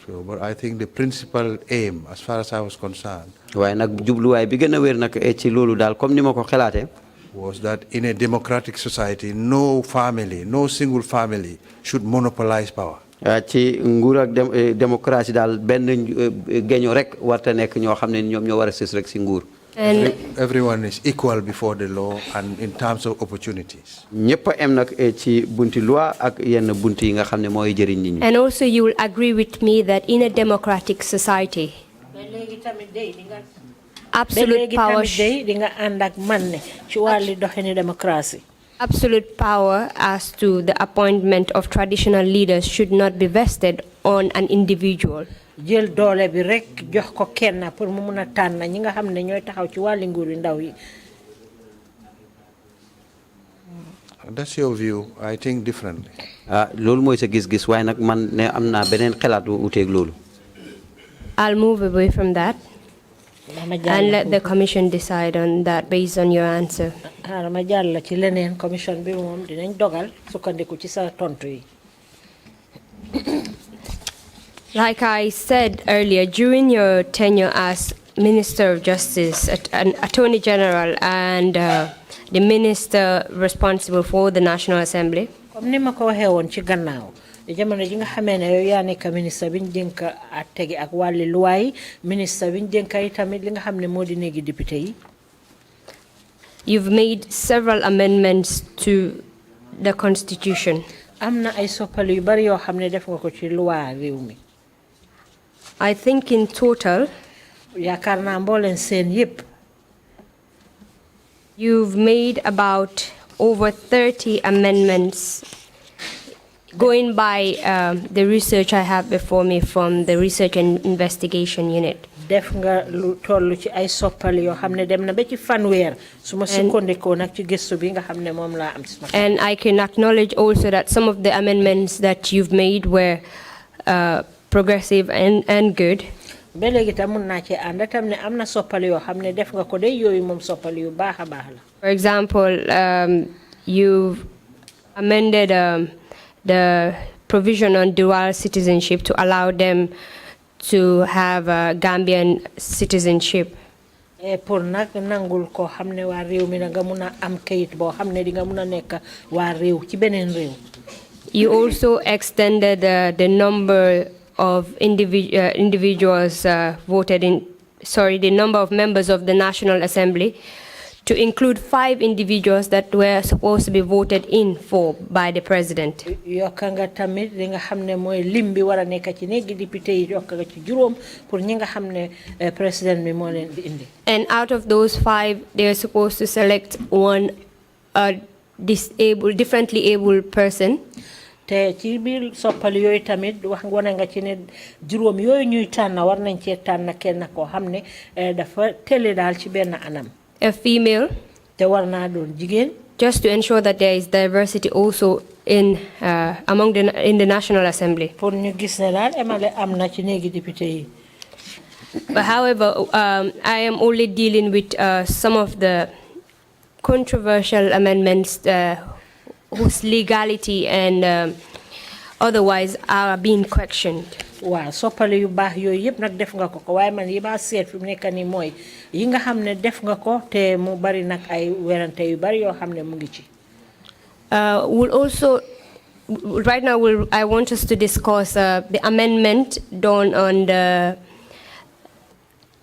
So, but I think the principal aim, as far as I was concerned, was that in a democratic society, no family, no single family should monopolize power. Everyone is equal before the law and in terms of opportunities. And also you will agree with me that in a democratic society, absolute power as to the appointment of traditional leaders should not be vested on an individual. Jël doole bi rek jox ko kenn pour mu mëna tan ñi nga xamné ñoy taxaw ci wali nguur yu ndaw yi. That's your view. I think differently. Loolu moy sa gis-gis way nak man ne amna benen xelaat wu utek loolu. I'll move away from that and let the commission decide on that based on your answer. Ma jall ci leneen commission bi mom dinañ dogal sukkandiku ci sa tontu yi. Like I said earlier, during your tenure as Minister of Justice, Attorney General, and the Minister responsible for the National Assembly, comme ni ma ko waxee woon ci gannaaw jamono ji nga xamee ne yow yaa nekk ministre bi ñu dénk attegi ak wàlli luwaay ministre bi ñu dénk tamit li nga xam ne moo di néegi député yi. You've made several amendments to the Constitution. Am na ay soppali yu bari yoo xam ne def nga ko ci luwaa réew mi. I think in total, you've made about over 30 amendments going by the research I have before me from the Research and Investigation Unit. And I can acknowledge also that some of the amendments that you've made were progressive and good. For example, you've amended the provision on dual citizenship to allow them to have Gambian citizenship. You also extended the number of individuals voted in, the number of members of the National Assembly to include 5 individuals that were supposed to be voted in for by the president. And out of those 5, they are supposed to select one differently able person. Te ci biir soppali yooyu tamit wax ngone nga ci ne juróom yooyu ñuy tànn war nañ cee tànn kenn koo xam ne dafa télé daal ci benn anam. A female. Te war naa doon jigéen. Just to ensure that there is diversity also in in the National Assembly. Pour ñu gis ne daal emale am na ci néegi député yi. But however, I am only dealing with some of the controversial amendments whose legality and otherwise are being questioned. Waaw soppali yu baax yooyu yëpp nag def nga ko waaye man yi ma seet fi mu nekk nii mooy yi nga xam ne def nga ko te mu bari nag ay werante yu bari yoo xam ne mu ngi ci. We'll also right now I want us to discuss the amendment done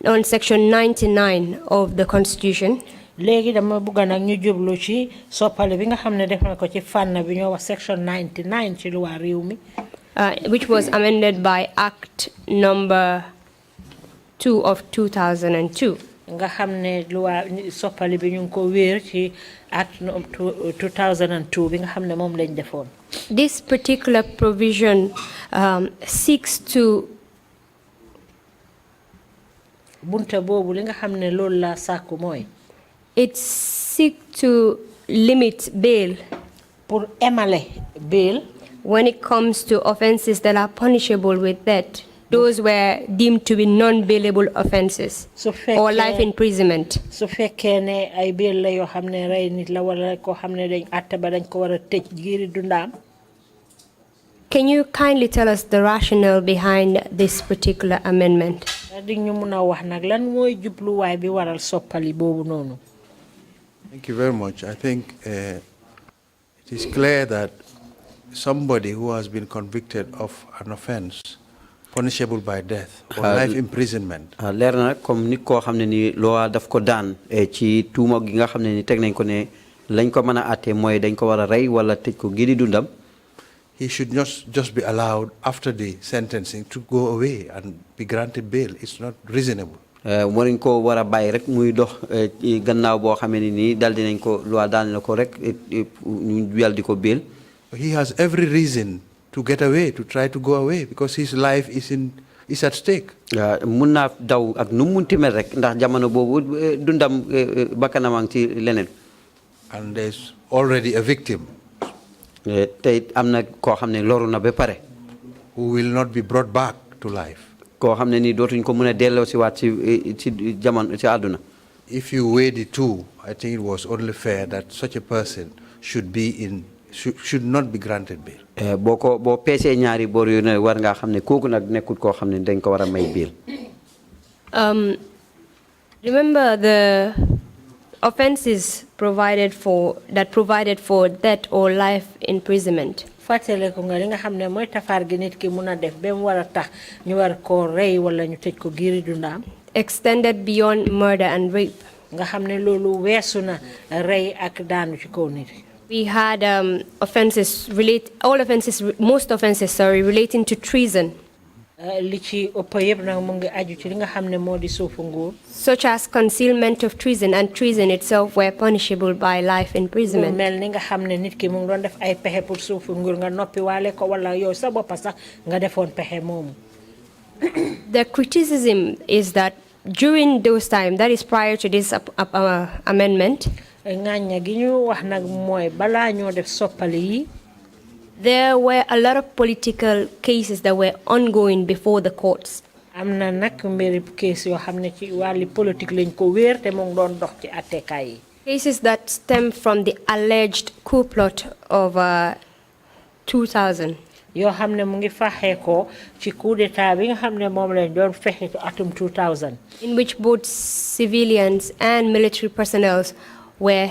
on section 99 of the Constitution. Léegi dama bëgg nag ñu jublu ci soppali bi nga xam ne def na ko ci fànn bi ñoo wax section 99 ci loi réew mi. Which was amended by Act number 2 of 2002. Nga xam ne loi soppali bi ñu ko wéer ci Act 2002 bi nga xam ne moom lañ defoon. This particular provision seeks to bunta boobu li nga xam ne loolu la sàkku mooy. It seeks to limit bail. Pour émaler bail. When it comes to offenses that are punishable with death, those were deemed to be non-bailable offenses or life imprisonment. So fekkee ne ay bail la yoo xam ne rey nit la wala koo xam ne dañ àtte ba dañ ko war a tëj giiri dundaam. Can you kindly tell us the rationale behind this particular amendment? Thank you very much. I think it is clear that somebody who has been convicted of an offense punishable by death or life imprisonment. Leer na comme nit koo xam ne ni loi daf ko daan ci tuuma gi nga xam ne ni teg nañ ko ne lañ ko mën a àtte mooy dañ ko war a rey wala tëj ko gii di dundam. He should not just be allowed after the sentencing to go away and be granted bail. It's not reasonable. Waruñ ko war a bàyyi rek muy dox gannaaw boo xam ne nii dal dinañ ko loi daan la ko rek ñu yàlla di ko bail. He has every reason to get away, to try to go away, because his life is at stake. Mun naa daw ak nu munti mel rek ndax jamono boobu dundam bakkanam ci leneen. And there's already a victim tey am na koo xam ne loru na ba pare. who will not be brought back to life. Koo xam ne ni dootuñ ko mën a delloo si waat ci jamono ci àdduna. If you weigh the two, I think it was only fair that such a person should not be granted bail. Boo peesee ñaari boor yu ne war ngaa xam ne kooku nag nekkul koo xam ne dañ ko war a may bail. Remember the offenses provided for death or life imprisonment. Fatele ko nga li nga xamne moy tafar gi nit ki mëna def bem wara tax ñu war ko rey wala ñu tej ko giri dundam. Extended beyond murder and rape. Nga xamne lolu wessu na rey ak daanu ci kaw nit. We had most offenses relating to treason. Such as concealment of treason, and treason itself were punishable by life imprisonment. The criticism is that during those times, that is prior to this amendment, there were a lot of political cases that were ongoing before the courts. Cases that stem from the alleged coup plot of 2000. In which both civilians and military personnel were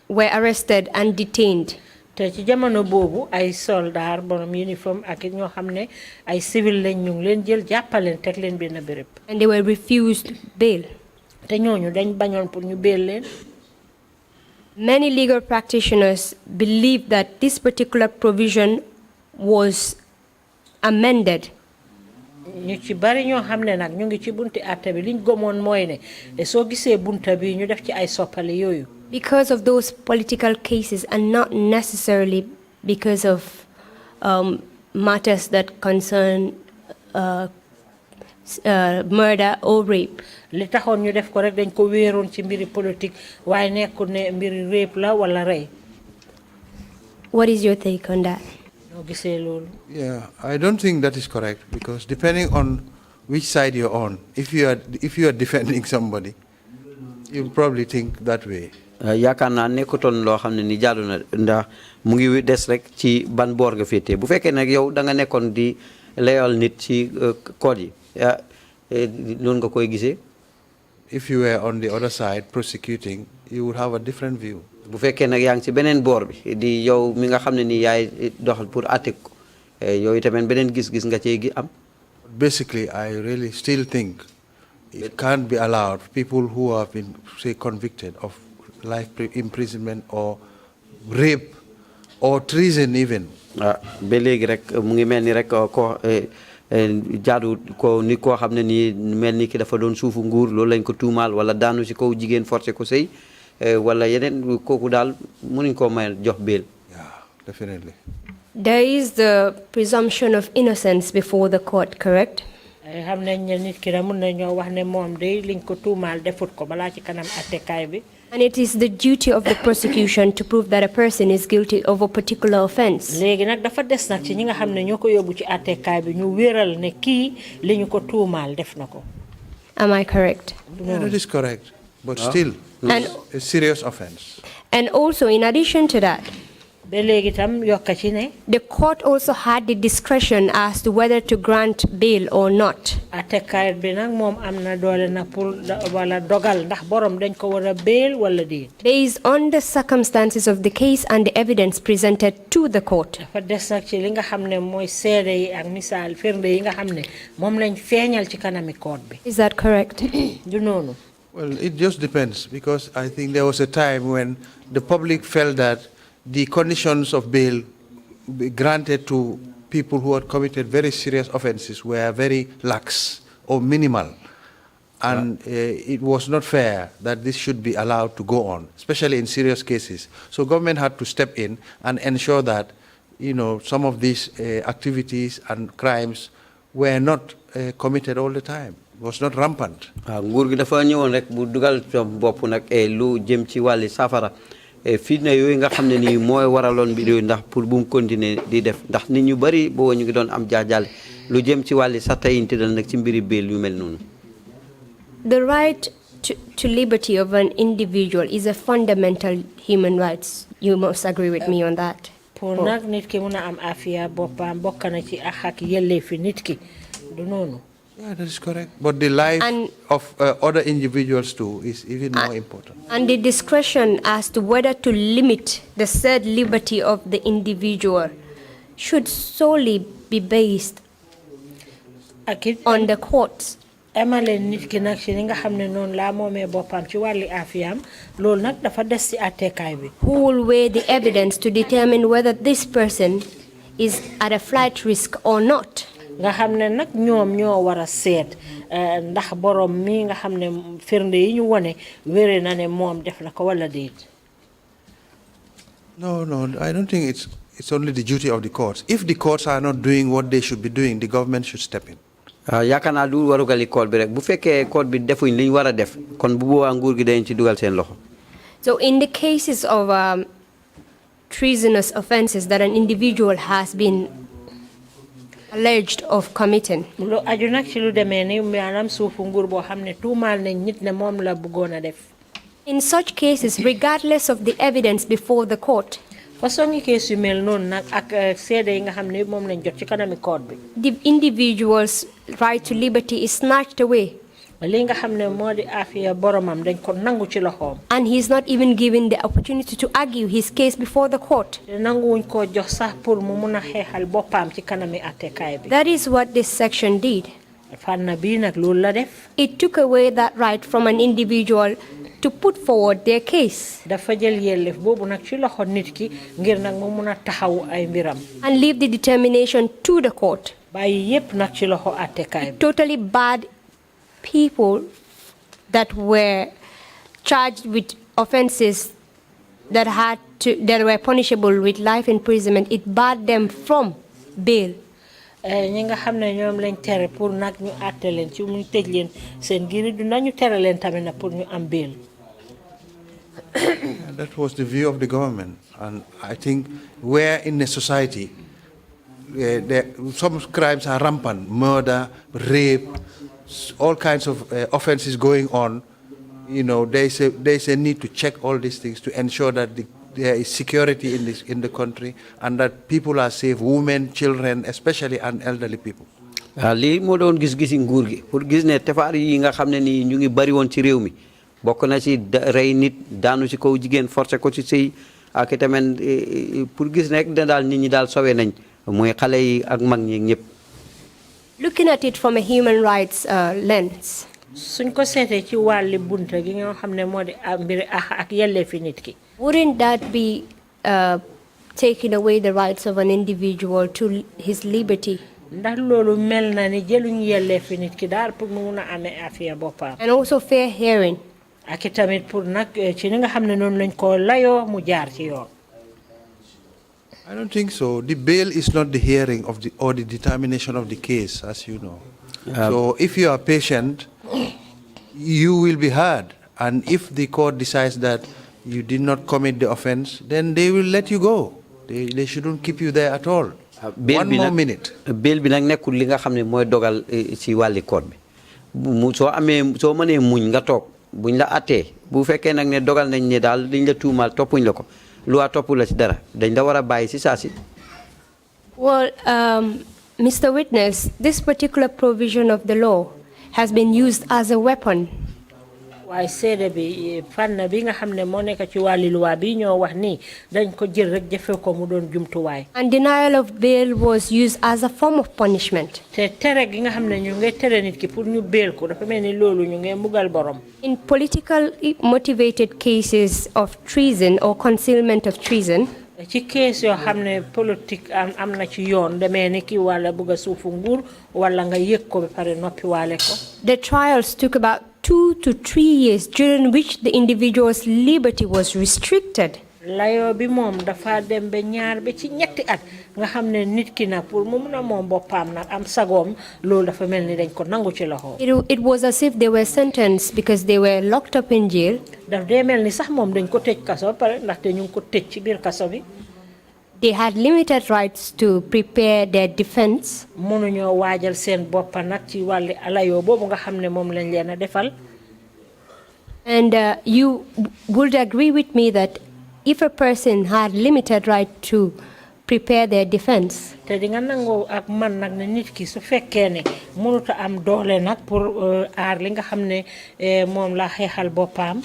arrested and detained. Te ci jamono bobu ay soldat borom uniform ak ñoo xamne ay civil lañ ñu leen jël jappalen tek leen ben bërepp. And they were refused bail. Te ñooñu dañ bañoon pour ñu bail leen. Many legal practitioners believe that this particular provision was amended. Ñu ci bari ñoo xamne nak ñu ngi ci bunti atté bi liñ gomon moy ne so gisé bunta bi ñu def ci ay soppale yoyu. Because of those political cases and not necessarily because of matters that concern murder or rape. Li taxone ñu def ko rek dañ ko wéron ci mbiri politique waye nekkul ne mbiri rape la wala ray. What is your take on that? Yeah, I don't think that is correct, because depending on which side you're on, if you are defending somebody, you probably think that way. Yaakaar naa nekkutoon loo xam ne ni jaadu na ndax mu ngi des rek ci ban boor nga féetee bu fekkee nag yow da nga nekkoon di layal nit ci code yi noonu nga koy gisee. If you were on the other side prosecuting, you would have a different view. Bu fekkee nag yaa ngi ci beneen boor bi di yow mi nga xam ne ni yaay doxal pour àtte ko yow itamit beneen gis-gis nga cee am. Basically, I really still think it can't be allowed people who have been, say, convicted of life imprisonment or rape or treason even. Ba léegi rek mu ngi mel ni rek ko jaadu ko ni koo xam ne nii mel ni ki dafa doon suufu nguur loolu lañ ko tuumaal wala daanu si kaw jigéen forcé ko sëy wala yeneen kooku daal mënuñ koo may jox bail. Yeah, definitely. There is the presumption of innocence before the court, correct? Xam nañ ne nit ki da mun nañoo wax ne moom day liñ ko tuumaal defut ko balaa ci kanam attekaay bi. And it is the duty of the prosecution to prove that a person is guilty of a particular offense. Léegi nag dafa des nag ci ñi nga xam ne ñoo ko yóbbu ci attekaay bi ñu wéral ne kii li ñu ko tuumaal def na ko. Am I correct? Yeah, that is correct, but still, And a serious offense. And also, in addition to that, The court also had the discretion as to whether to grant bail or not. Based on the circumstances of the case and the evidence presented to the court. Is that correct? Well, it just depends, because I think there was a time when the public felt that the conditions of bail granted to people who had committed very serious offenses were very lax or minimal. And it was not fair that this should be allowed to go on, especially in serious cases. So government had to step in and ensure that, some of these activities and crimes were not committed all the time. Was not rampant. Nguur gi dafa ñëwoon rek bu dugal bopp nag lu jëm ci wàlli safara fitna yooyu nga xam ne nii mooy waraloon bi ndax pour bu mu continuer di def ndax nit ñu bari boo ñu ngi doon am jaajal lu jëm ci wàlli satayinte dal nag ci mbiri beel yu mel noonu. The right to liberty of an individual is a fundamental human rights. You must agree with me on that. Pour nag nit ki mëna am afiya boppam bokk na ci ak yelleefi nit ki du noonu. Yeah, that is correct. But the life of other individuals too is even more important. And the discretion as to whether to limit the said liberty of the individual should solely be based on the courts. Emale nit ki nak ci nga xamne non la momé bopam ci wali afiyam lol nak dafa dess ci attekay bi. Who will weigh the evidence to determine whether this person is at a flight risk or not? Nga xamne nak ñoom ñoo wara seet ndax borom mi nga xamne firnde yi ñu wone wéré na ne mom def na ko wala déet. No, I don't think it's only the duty of the courts. If the courts are not doing what they should be doing, the government should step in. Yaakaar naa du warugali court bi rek bu fekkee court bi defuñ li ñu war a def kon bu boobaa nguur gi dañ ci dugal seen loxo. So in the cases of treasonous offenses that an individual has been alleged of committing, lo aju nak ci lu demee ni maanaam suufu nguur boo xam ne tuumaal nañ nit ne moom la bëggoon a def. in such cases, regardless of the evidence before the court, the individual's right to liberty is snatched away. And he is not even given the opportunity to argue his case before the court. That is what this section did. It took away that right from an individual to put forward their case and leave the determination to the court. It totally barred people that were charged with offenses that were punishable with life imprisonment. It barred them from bail. That was the view of the government, and I think where in a society some crimes are rampant, murder, rape, all kinds of offenses going on, there's a need to check all these things to ensure that there is security in the country and that people are safe, women, children, especially and elderly people. Li mo doon gis-gisi nguur gi pour gis ne tefaar yi nga xam ne ni ñu ngi bari woon ci réew mi bokk na ci rey nit daanu ci kaw jigéen forcé ko ci sëy ak tamit pour gis ne rek daal nit ñi daal sowe nañ mooy xale yi ak mag ñi ñëpp. Looking at it from a human rights lens, suñ ko seetee ci wàlli bunta gi nga xam ne moo di mbiri ak yelleefi nit ki. Wouldn't that be taking away the rights of an individual to his liberty? And also fair hearing. I don't think so. The bail is not the hearing of or the determination of the case, as you know. So if you are patient, you will be heard. And if the court decides that you did not commit the offense, then they will let you go. They shouldn't keep you there at all. One more minute. Bail bi nak nekul li nga xamne moy dogal ci wali code bi. So amé so mané muñ nga tok buñ la atté bu féké nak né dogal nañ né dal liñ la tuumal topuñ la ko loi topu la ci dara dañ la wara bayyi ci sasi. Well, Mr. Witness, this particular provision of the law has been used as a weapon. Why seede bi fànn bi nga xam ne moo nekk ci wàlli loi bi ñoo wax ni dañ ko jël rek jëfe ko mu doon jumtuwaay. And denial of bail was used as a form of punishment. Te tere gi nga xam ne ñu ngi tere nit ki pour ñu bail ko dafa mel ni loolu ñu ngi mbugal borom. In politically motivated cases of treason or concealment of treason, ci case yoo xam ne politique am na ci yoon demee ni ki wala bëgg a suufu nguur wala nga yëg ko ba pare noppi waale ko. the trials took about 2 to 3 years, during which the individual's liberty was restricted. Layo bi moom dafa dem ba ñaar ba ci ñetti at nga xam ne nit ki nag pour mu mun a moom boppam nag am sagoom loolu dafa mel ni dañ ko nangu ci loxo. It was as if they were sentenced because they were locked up in jail. daf dee mel ni sax moom dañ ko tëj kaso ba pare ndaxte ñu ngi ko tëj ci biir kaso bi. They had limited rights to prepare their defense. mënuñoo waajal seen boppa nag ci wàlli alayoo boobu nga xam ne moom lañ leen a defal. And you would agree with me that if a person had limited right to prepare their defense, te di nga nangoo ak man nag ne nit ki su fekkee ne mënut a am doole nag pour aar li nga xam ne moom la xeexal boppam.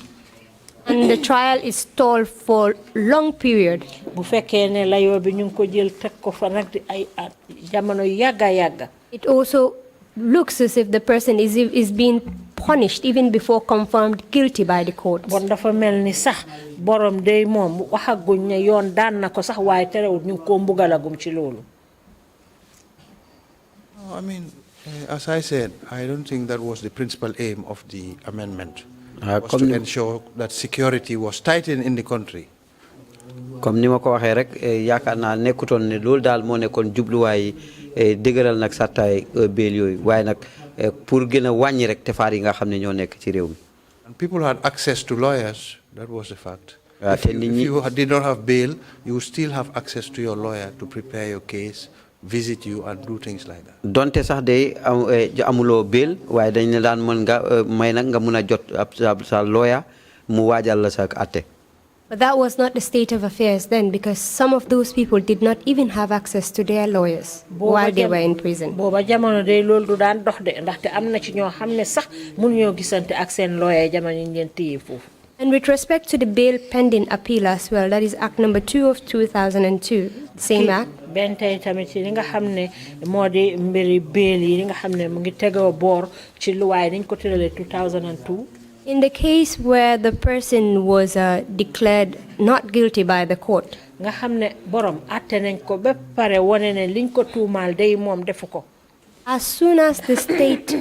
and the trial is stalled for long period, bu fekkee ne layoo bi ñu ngi ko jël teg ko fa nag di ay at jamono yàgga yàgga. it also looks as if the person is being punished even before confirmed guilty by the court. bon dafa mel ni sax borom day moom waxaguñ ne yoon daan na ko sax waaye terewul ñu ngi ko mbugalagum ci loolu. I mean, as I said, I don't think that was the principal aim of the amendment. Was to ensure that security was tightened in the country. Comme ni ma ko waxee rek yaakaar naa nekkutoon ne loolu daal moo nekkoon jubluwaay dëgëral nag sàttaay béel yooyu waaye nag pour gën a wàññi rek tefaar yi nga xam ne ñoo nekk ci réew mi. And people had access to lawyers. That was the fact. If te nit ñi you did not have bail, you would still have access to your lawyer to prepare your case, visit you, and do things like that. donte sax day amuloo bail waaye dañ ne daan mën nga may nag nga mun a jot ab sa lawyer mu waajal la sa atte. But that was not the state of affairs then, because some of those people did not even have access to their lawyers while they were in prison. booba jamono day loolu du daan dox de ndaxte am na ci ñoo xam ne sax mënuñoo gisante ak seen lawyer jamono yi ngeen téye foofu. And with respect to the bail pending appeal as well, that is Act number 2 of 2002, same act. benn tey tamit ci li nga xam ne moo di mbiri bail yi li nga xam ne mu ngi tegoo boor ci luwaay dañ ko tëralee 2002. In the case where the person was declared not guilty by the court, nga xam ne borom atte nañ ko ba pare wone ne liñ ko tuumaal day moom defu ko. as soon as the state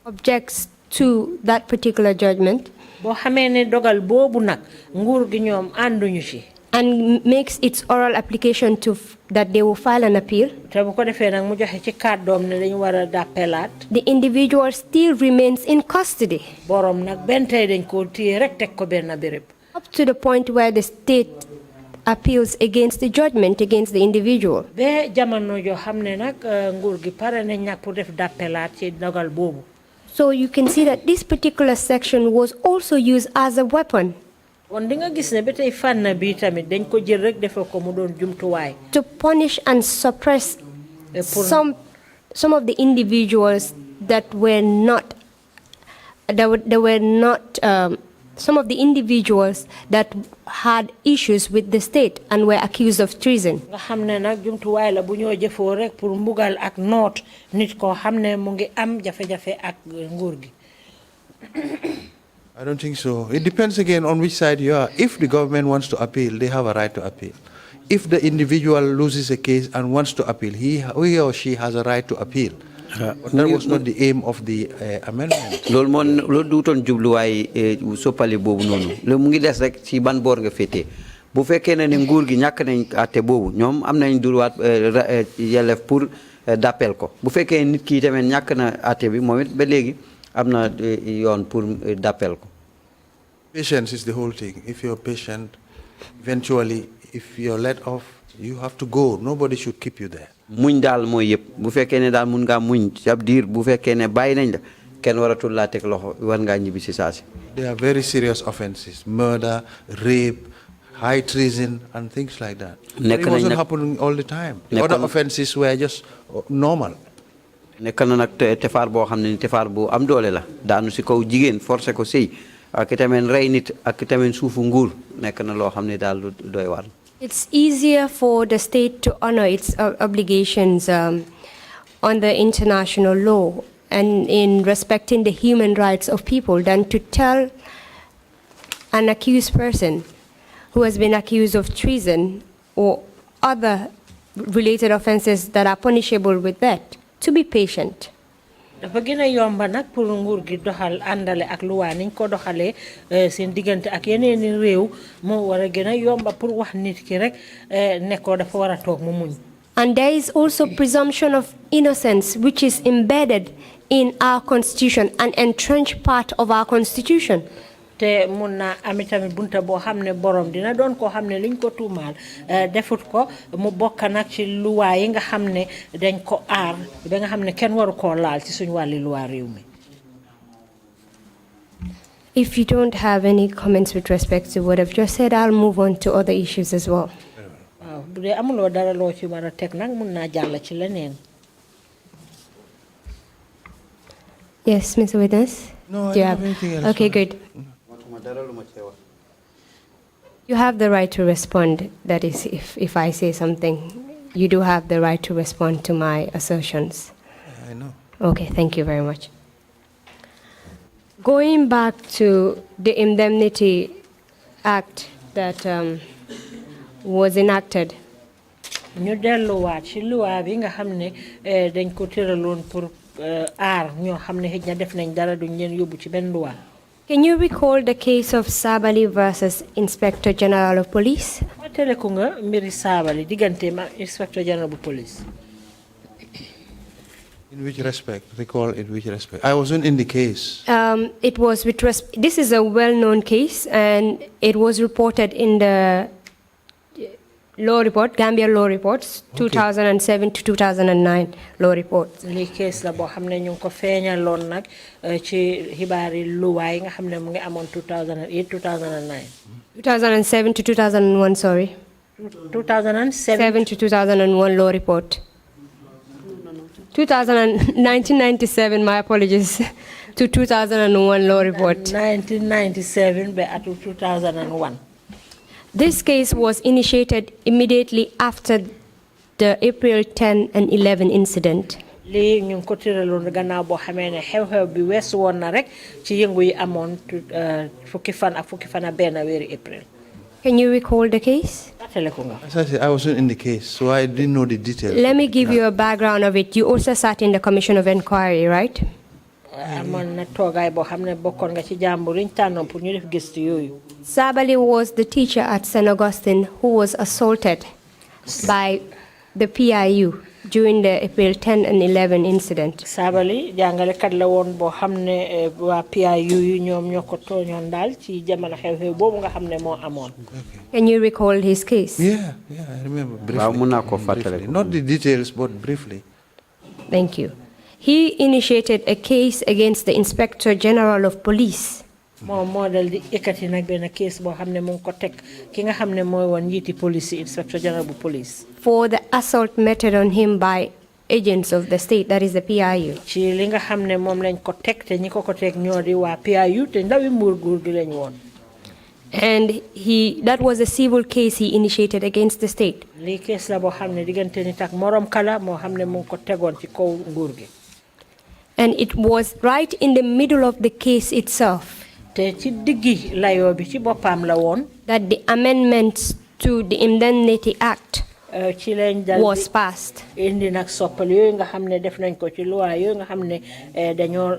objects to that particular judgment, boo xamee ne dogal boobu nag nguur gi ñoom ànduñu ci. and makes its oral application to that they will file an appeal, te bu ko defee nag mu joxe ci kàddoom ne dañu war a dàppelaat. the individual still remains in custody borom nag benn tey dañ ko téye rek teg ko benn béréb. up to the point where the state appeals against the judgment against the individual. ba jamono joo xam ne nag nguur gi pare nañ nag pour def dàppelaat ci dogal boobu. So you can see that this particular section was also used as a weapon kon di nga gis ne ba tey fànn bi tamit dañ ko jël rek defee ko mu doon jumtuwaay. to punish and suppress some of the individuals that were not some of the individuals that had issues with the state and were accused of treason. nga xam ne nag jumtuwaay la bu ñoo jëfoo rek pour mbugal ak noot nit koo xam ne mu ngi am jafe-jafe ak nguur gi. I don't think so. It depends again on which side you are. If the government wants to appeal, they have a right to appeal. If the individual loses a case and wants to appeal, he or she has a right to appeal. But that was not the aim of the amendment. loolu moo loolu duutoon jubluwaay soppali boobu noonu loolu mu ngi des rek ci ban boor nga féetee bu fekkee ne nguur gi ñàkk nañ àtte boobu ñoom am nañ droit yelleef pour d'appel ko bu fekkee nit ki tamit ñàkk na àtte bi moom it ba léegi am na yoon pour d'appel ko. Patience is the whole thing. If you're patient, eventually, if you're let off, you have to go. Nobody should keep you there. muñ daal mooy yëpp bu fekkee ne daal mun ngaa muñ ab diir bu fekkee ne bàyyi nañ la kenn waratul laa teg loxo war ngaa ñibbi si saa si. They are very serious offenses: murder, rape, high treason and things like that. But Nekk it nañ wasn't nag- happening all the time. The Nekkoon- other offenses were just normal. nekk na nag tefaar boo xam ne tefaar bu am doole la daanu si kaw jigéen forcé ko sëy ak itamit rey nit ak itamit suufu nguur nekk na loo xam ne daal lu doy waar. It's easier for the state to honor its obligations under international law and in respecting the human rights of people than to tell an accused person who has been accused of treason or other related offenses that are punishable with death to be patient. dafa gën a yomba nag pour nguur gi doxal àndale ak luwaa niñ ko doxalee seen diggante ak yeneen i réew moo war a gën a yomba pour wax nit ki rek ne ko dafa war a toog mu muñ. And there is also presumption of innocence, which is embedded in our constitution, an entrenched part of our constitution. te mun naa ami tamit bunta boo xam ne borom dina doon koo xam ne liñ ko tuumaal defut ko mu bokk nag ci luwaa yi nga xam ne dañ ko aar ba nga xam ne kenn waru koo laal ci suñu wàlli luwaa réew mi. If you don't have any comments with respect to what I've just said, I'll move on to other issues as well. waaw bu dee amuloo dara loo ci war a teg nag mun naa jàll ci leneen. Yes, Mr. Witness? No, I Do you don't have anything else. Okay, good. You have the right to respond. That is, if I say something, you do have the right to respond to my assertions. I know. Okay, thank you very much. Going back to the Indemnity Act that was enacted, ñu delluwaat ci luwaa bi nga xam ne dañ ko tëraloon pour aar ñoo xam ne xëj na def nañ dara duñ leen yóbbu ci benn luwaa. can you recall the case of Sabali versus Inspector General of Police? Teleku nga mbiri Sabali diggante ma Inspector General bu Police. In which respect? Recall in which respect? I wasn't in the case. It was with this is a well-known case, and it was reported in the law report, Gambia law reports, 2007 to 2009 law reports. Li case la boo xam ne ñu ngi ko feeñaloon nag ci xibaari luwaa yi nga xam ne mu ngi amoon 2008 2009. 2007 to 2001, sorry. 2007 to 2001 law report. 1997, my apologies, to 2001 law report. 1997 be atu 2001. This case was initiated immediately after the April 10 and 11 incident. Li ñu ngi ko tëraloon gannaaw boo xamee ne xew-xew bi weesu woon na rek ci yëngu yi amoon fukki fan ak benn weeri April. Can you recall the case? As I said, I wasn't in the case, so I didn't know the details. Let me give you a background of it. You also sat in the Commission of Inquiry, right? amoon na toogaay boo xam ne bokkoon nga ci jàmbur yi ñu tànnoon pour ñu def gëstu yooyu. Sabali was the teacher at St. Augustine who was assaulted by the PIU during the April 10 and 11 incident. Sabali jàngalekat la woon boo xam ne waa PIU yu ñoom ñoo ko tooñoon daal ci jamono xew-xew boobu nga xam ne moo amoon. Can you recall his case? Yeah, I remember briefly. Not the details, but briefly. Thank you. He initiated a case against the Inspector General of Police. Moo dal di ekkati nag benn case boo xam ne mu ngi ko teg ki nga xam ne mooy woon njiiti police Inspector General bu police. For the assault meted on him by agents of the state, that is the PIU. Ci li nga xam ne moom lañ ko teg te ñi ko teg ñoo di waa PIU te ndawi nguur gi lañ woon. And that was a civil case he initiated against the state. Li case la boo xam ne diggante nit ak morom kala moo xam ne mu ngi ko tegoon ci kaw nguur gi. And it was right in the middle of the case itself te ci diggi layoo bi ci boppam la woon that the amendments to the Indemnity Act ci lañ dal was passed. indi nag soppal yooyu nga xam ne def nañ ko ci loi yooyu nga xam ne dañoo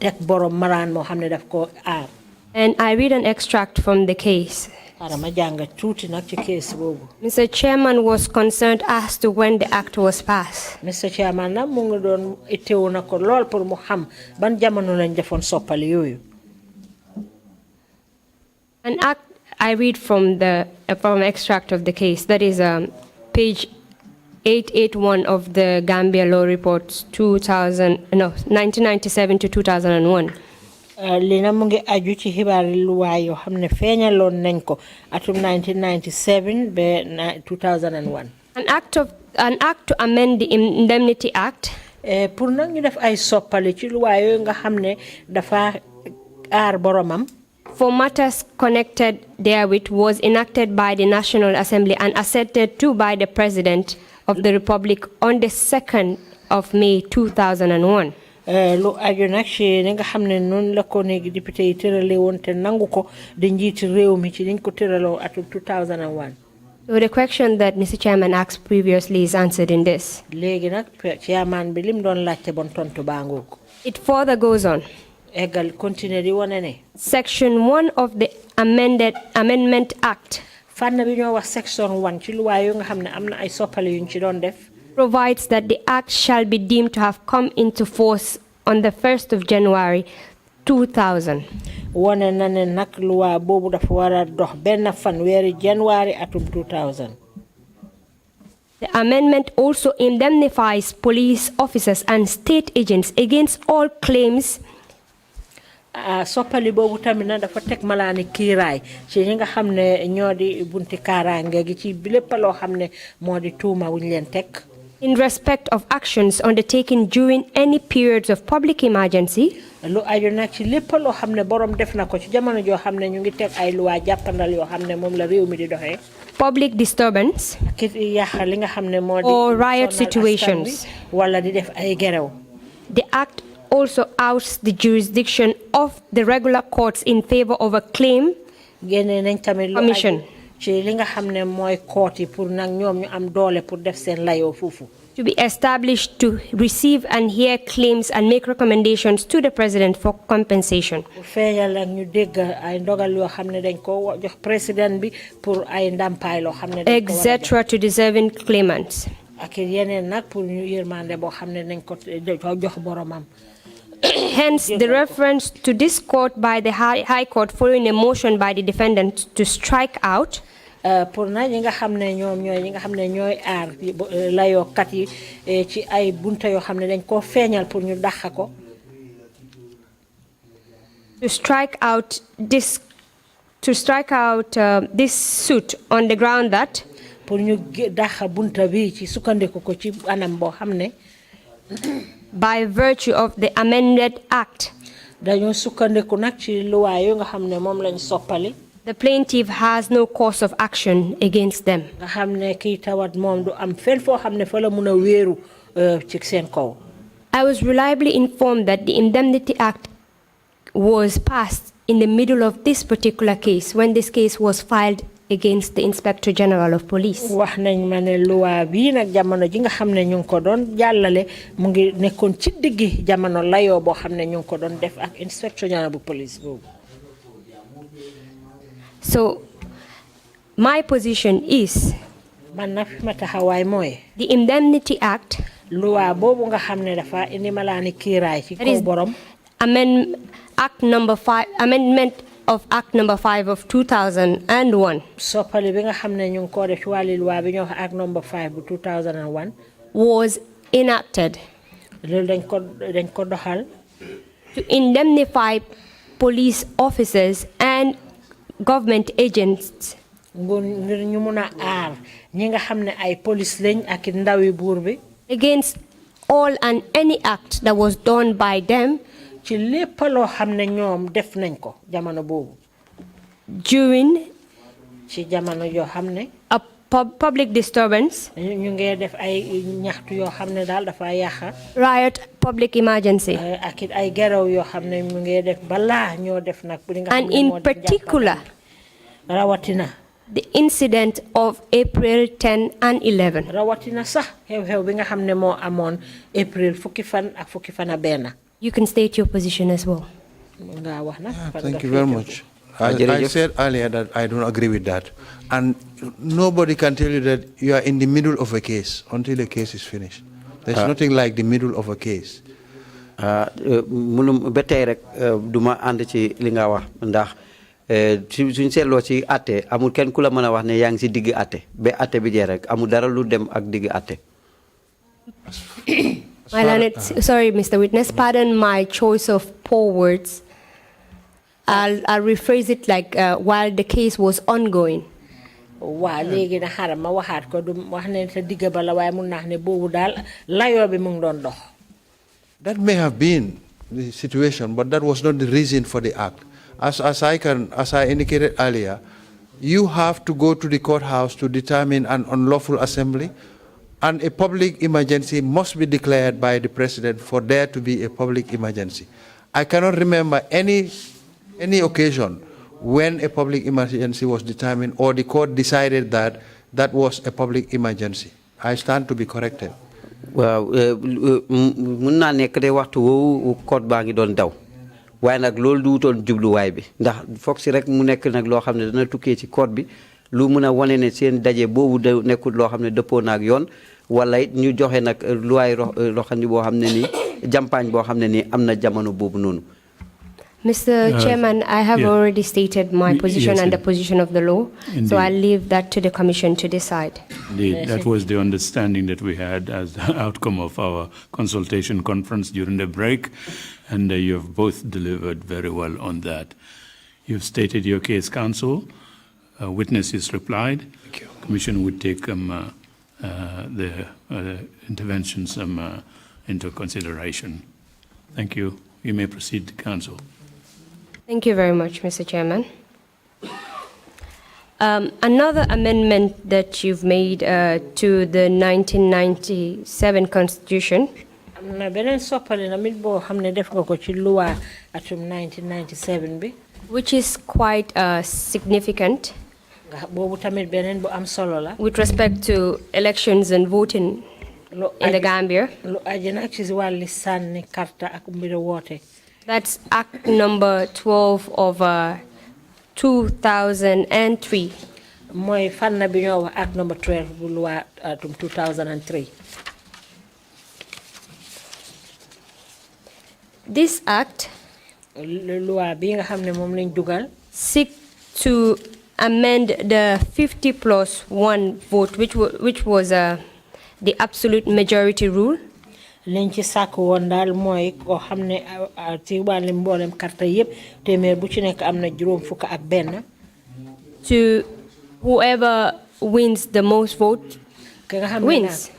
teg borom maraan moo xam ne daf ko aar. And I read an extract from the case. ma jàng tuuti nag ci case boobu. Mr. Chairman was concerned as to when the act was passed. Mr. Chairman nag mu ngi doon itteewu na ko lool pour mu xam ban jamono lañ defoon soppal yooyu. An act, I read from extract of the case, that is page 881 of the Gambia Law Reports 1997 to 2001. Lina mu ngi aju ci xibaari luwaa yoo xam ne feeñaloon nañ ko atum 1997 ba 2001. An act to amend the Indemnity Act. Pour nag ñu def ay soppali ci luwaa yooyu nga xam ne dafa aar boromam. For matters connected therewith was enacted by the National Assembly and assented to by the President of the Republic on the 2nd of May 2001. Lu aju nag ci li nga xam ne noonu la ko néegi député yi tërale woon te nangu ko di njiiti réew mi ci liñ ko tëraloo atum 2001. So the question that Mr. Chairman asked previously is answered in this. Léegi nag chairman bi lim doon laajte bon tontu baa ngoog. It further goes on. Eggal continue di wane ne. Section 1 of the Amendment Act Fànn bi ñoo wax section 1 ci luwaa yu nga xam ne am na ay soppali yuñ ci doon def. provides that the act shall be deemed to have come into force on the 1st of January 2000. Wone na ne nag luwaa boobu dafa war a dox benn fan weeri January atum 2000. The amendment also indemnifies police officers and state agents against all claims soppali boobu tamit na dafa teg malaani kiiraay ci ñi nga xam ne ñoo di bunti kaaraange gi ci lépp loo xam ne moo di tuuma wuñ leen teg. in respect of actions undertaken during any periods of public emergency. Lu aju nag ci lépp loo xam ne borom def na ko ci jamono joo xam ne ñu ngi teg ay luwaa jàppandal yoo xam ne moom la réew mi di doxee. Public disturbance li nga xam ne moo di or riot situations. wala di def ay gerew. The act also outs the jurisdiction of the regular courts in favor of a claim commission ci li nga xam ne mooy court yi pour nag ñoom ñu am doole pour def seen layoo foofu. to be established to receive and hear claims and make recommendations to the president for compensation. feeñal ak ñu dégg ay ndogal yoo xam ne dañ ko jox président bi pour ay ndàmpaay loo xam ne etc. to deserving claimants. ak yeneen nag pour ñu yërmande boo xam ne dañ ko jox boromam. Hence, the reference to this court by the High Court following a motion by the defendant to strike out pour na ñi nga xam ne ñoom ñooy ñi nga xam ne ñooy aar layookat yi ci ay bunta yoo xam ne dañ koo feeñal pour ñu dàq ko. To strike out this suit on the ground that pour ñu dàq bunta bi ci sukkandiku ko ci anam boo xam ne by virtue of the amended act dañoo sukkandiku nag ci luwaa yu nga xam ne moom lañ soppali. the plaintiff has no cause of action against them. nga xam ne kii tawat moom du am fenn foo xam ne fa la mun a wéeru ci seen kaw. I was reliably informed that the Indemnity Act was passed in the middle of this particular case when this case was filed against the Inspector General of Police. wax nañ ma ne luwaa bii nag jamono ji nga xam ne ñu ngi ko doon jàllale mu ngi nekkoon ci diggi jamono layoo boo xam ne ñu ngi ko doon def ak Inspector General bu Police boobu. So, my position is man na fi ma taxawaay mooy the Indemnity Act luwaa boobu nga xam ne dafa indi malaani kiiraay ci kaw borom. Amendment of Act number 5 of 2001 soppali bi nga xam ne ñu ngi ko def ci wàllu luwaa bi ñoo wax Act number 5 bu 2001 was enacted loolu dañ ko doxal to indemnify police officers and government agents ngir ñu mun a aar ñi nga xam ne ay police lañ ak ndawi buur bi against all and any act that was done by them ci lépp loo xam ne ñoom def nañ ko jamono boobu during ci jamono yoo xam ne a public disturbance ñu ngi def ay ñaxtu yoo xam ne daal dafa yàqa riot public emergency ak it ay geraw yoo xam ne ñu ngi def balaa ñoo def nag li nga xam and ne in particular rawatina the incident of April 10 and 11 rawatina sax xew-xew bi nga xam ne moo amoon April fukki fan ak fukki fan a benn. You can state your position as well. Thank you very much. I said earlier that I don't agree with that. And nobody can tell you that you are in the middle of a case until the case is finished. There's nothing like the middle of a case. Munum betay rek duma and ci li nga wax ndax suñ seetloo ci atte amul kenn ku la mën a wax ne yaa ngi ci digg atte ba atte bi jeex rek amul dara lu dem ak digg atte. Sorry, Mr. Witness, pardon my choice of poor words. I'll rephrase it like while the case was ongoing. Wa legi na xaram ma waxat ko du wax ne sa digga bala way mu nax ne bobu dal layo bi mu ngi don dox. That may have been the situation, but that was not the reason for the act. As I indicated earlier, you have to go to the courthouse to determine an unlawful assembly, and a public emergency must be declared by the president for there to be a public emergency. I cannot remember any occasion when a public emergency was determined or the court decided that that was a public emergency. I stand to be corrected. Well, mun naa nekk de waxtu woowu code baa ngi doon daw waaye nag loolu duutoon jubluwaay bi ndax foog si rek mu nekk nag loo xam ne dana tukkee ci code bi lu mun a wane ne seen daje boobu nekkul loo xam ne dëppoo naag yoon wala it ñu joxe nag luwaay roxandi boo xam ne nii jampaañ boo xam ne nii am na jamono boobu noonu. Mr. Chairman, I have already stated my position and the position of the law, so I'll leave that to the Commission to decide. Indeed, that was the understanding that we had as the outcome of our consultation conference during the break, and you have both delivered very well on that. You've stated your case, counsel. Witnesses replied. Thank you. Commission would take the interventions into consideration. Thank you. You may proceed, counsel. Thank you very much, Mr. Chairman. Another amendment that you've made to the 1997 Constitution which is quite significant with respect to elections and voting in the Gambia. That's Act number 12 of 2003. Act number 12 2003. This act seeks to amend the 50+1 vote, which was the absolute majority rule. To whoever wins the most votes wins.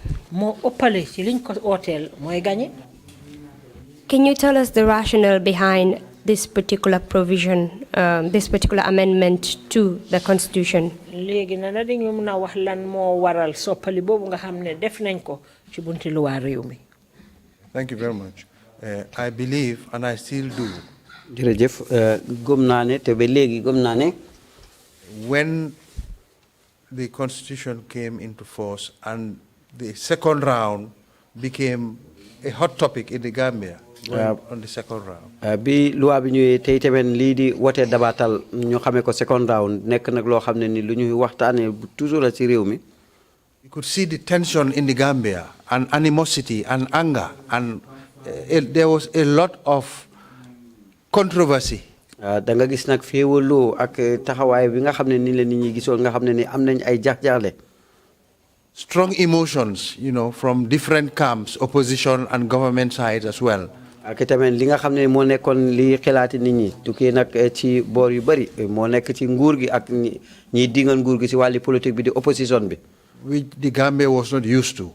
Can you tell us the rationale behind this particular provision, this particular amendment to the Constitution? Thank you very much. I believe, and I still do, when the Constitution came into force and the second round became a hot topic in the Gambia, on the second round. Bi loi bi ñëwé tay tamen li di woté dabatal ñu xamé ko second round nek nak lo xamné ni lu ñuy waxtané toujours la ci réew mi. You could see the tension in the Gambia and animosity and anger, and there was a lot of controversy. Da nga gis nak féwolo ak taxaway bi nga xamné ni la nit ñi gisoon nga xamné ni am nañ ay jaxjaxlé. Strong emotions, you know, from different camps, opposition and government sides as well. Ak tamen li nga xamné mo nekkon li xelaati nit ñi tukki nak ci bor yu bari mo nekk ci nguur gi ak ñi dingal nguur gi ci wali politique bi di opposition bi. Which the Gambia was not used to.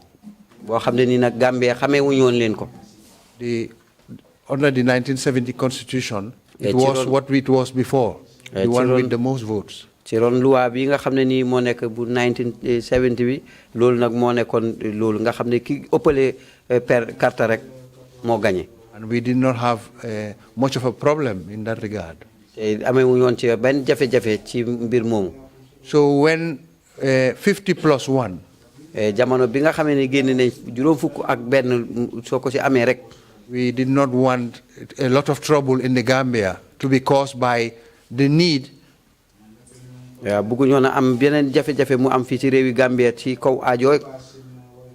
Bo xamné ni nak Gambia xamé wu ñoon leen ko. Under the 1970 Constitution, it was what it was before, the one with the most votes. Ci ron loi bi nga xamné ni mo nekk bu 1970 bi lool nak mo nekkon lool nga xamné ki ëppalé per carte rek mo gagné. And we did not have much of a problem in that regard. Amé wu ñoon ci ben jafé-jafé ci mbir mom. So when 50+1 jamono bi nga xamé ni génné nañ juroom fukk ak ben soko ci amé rek, we did not want a lot of trouble in the Gambia to be caused by the need.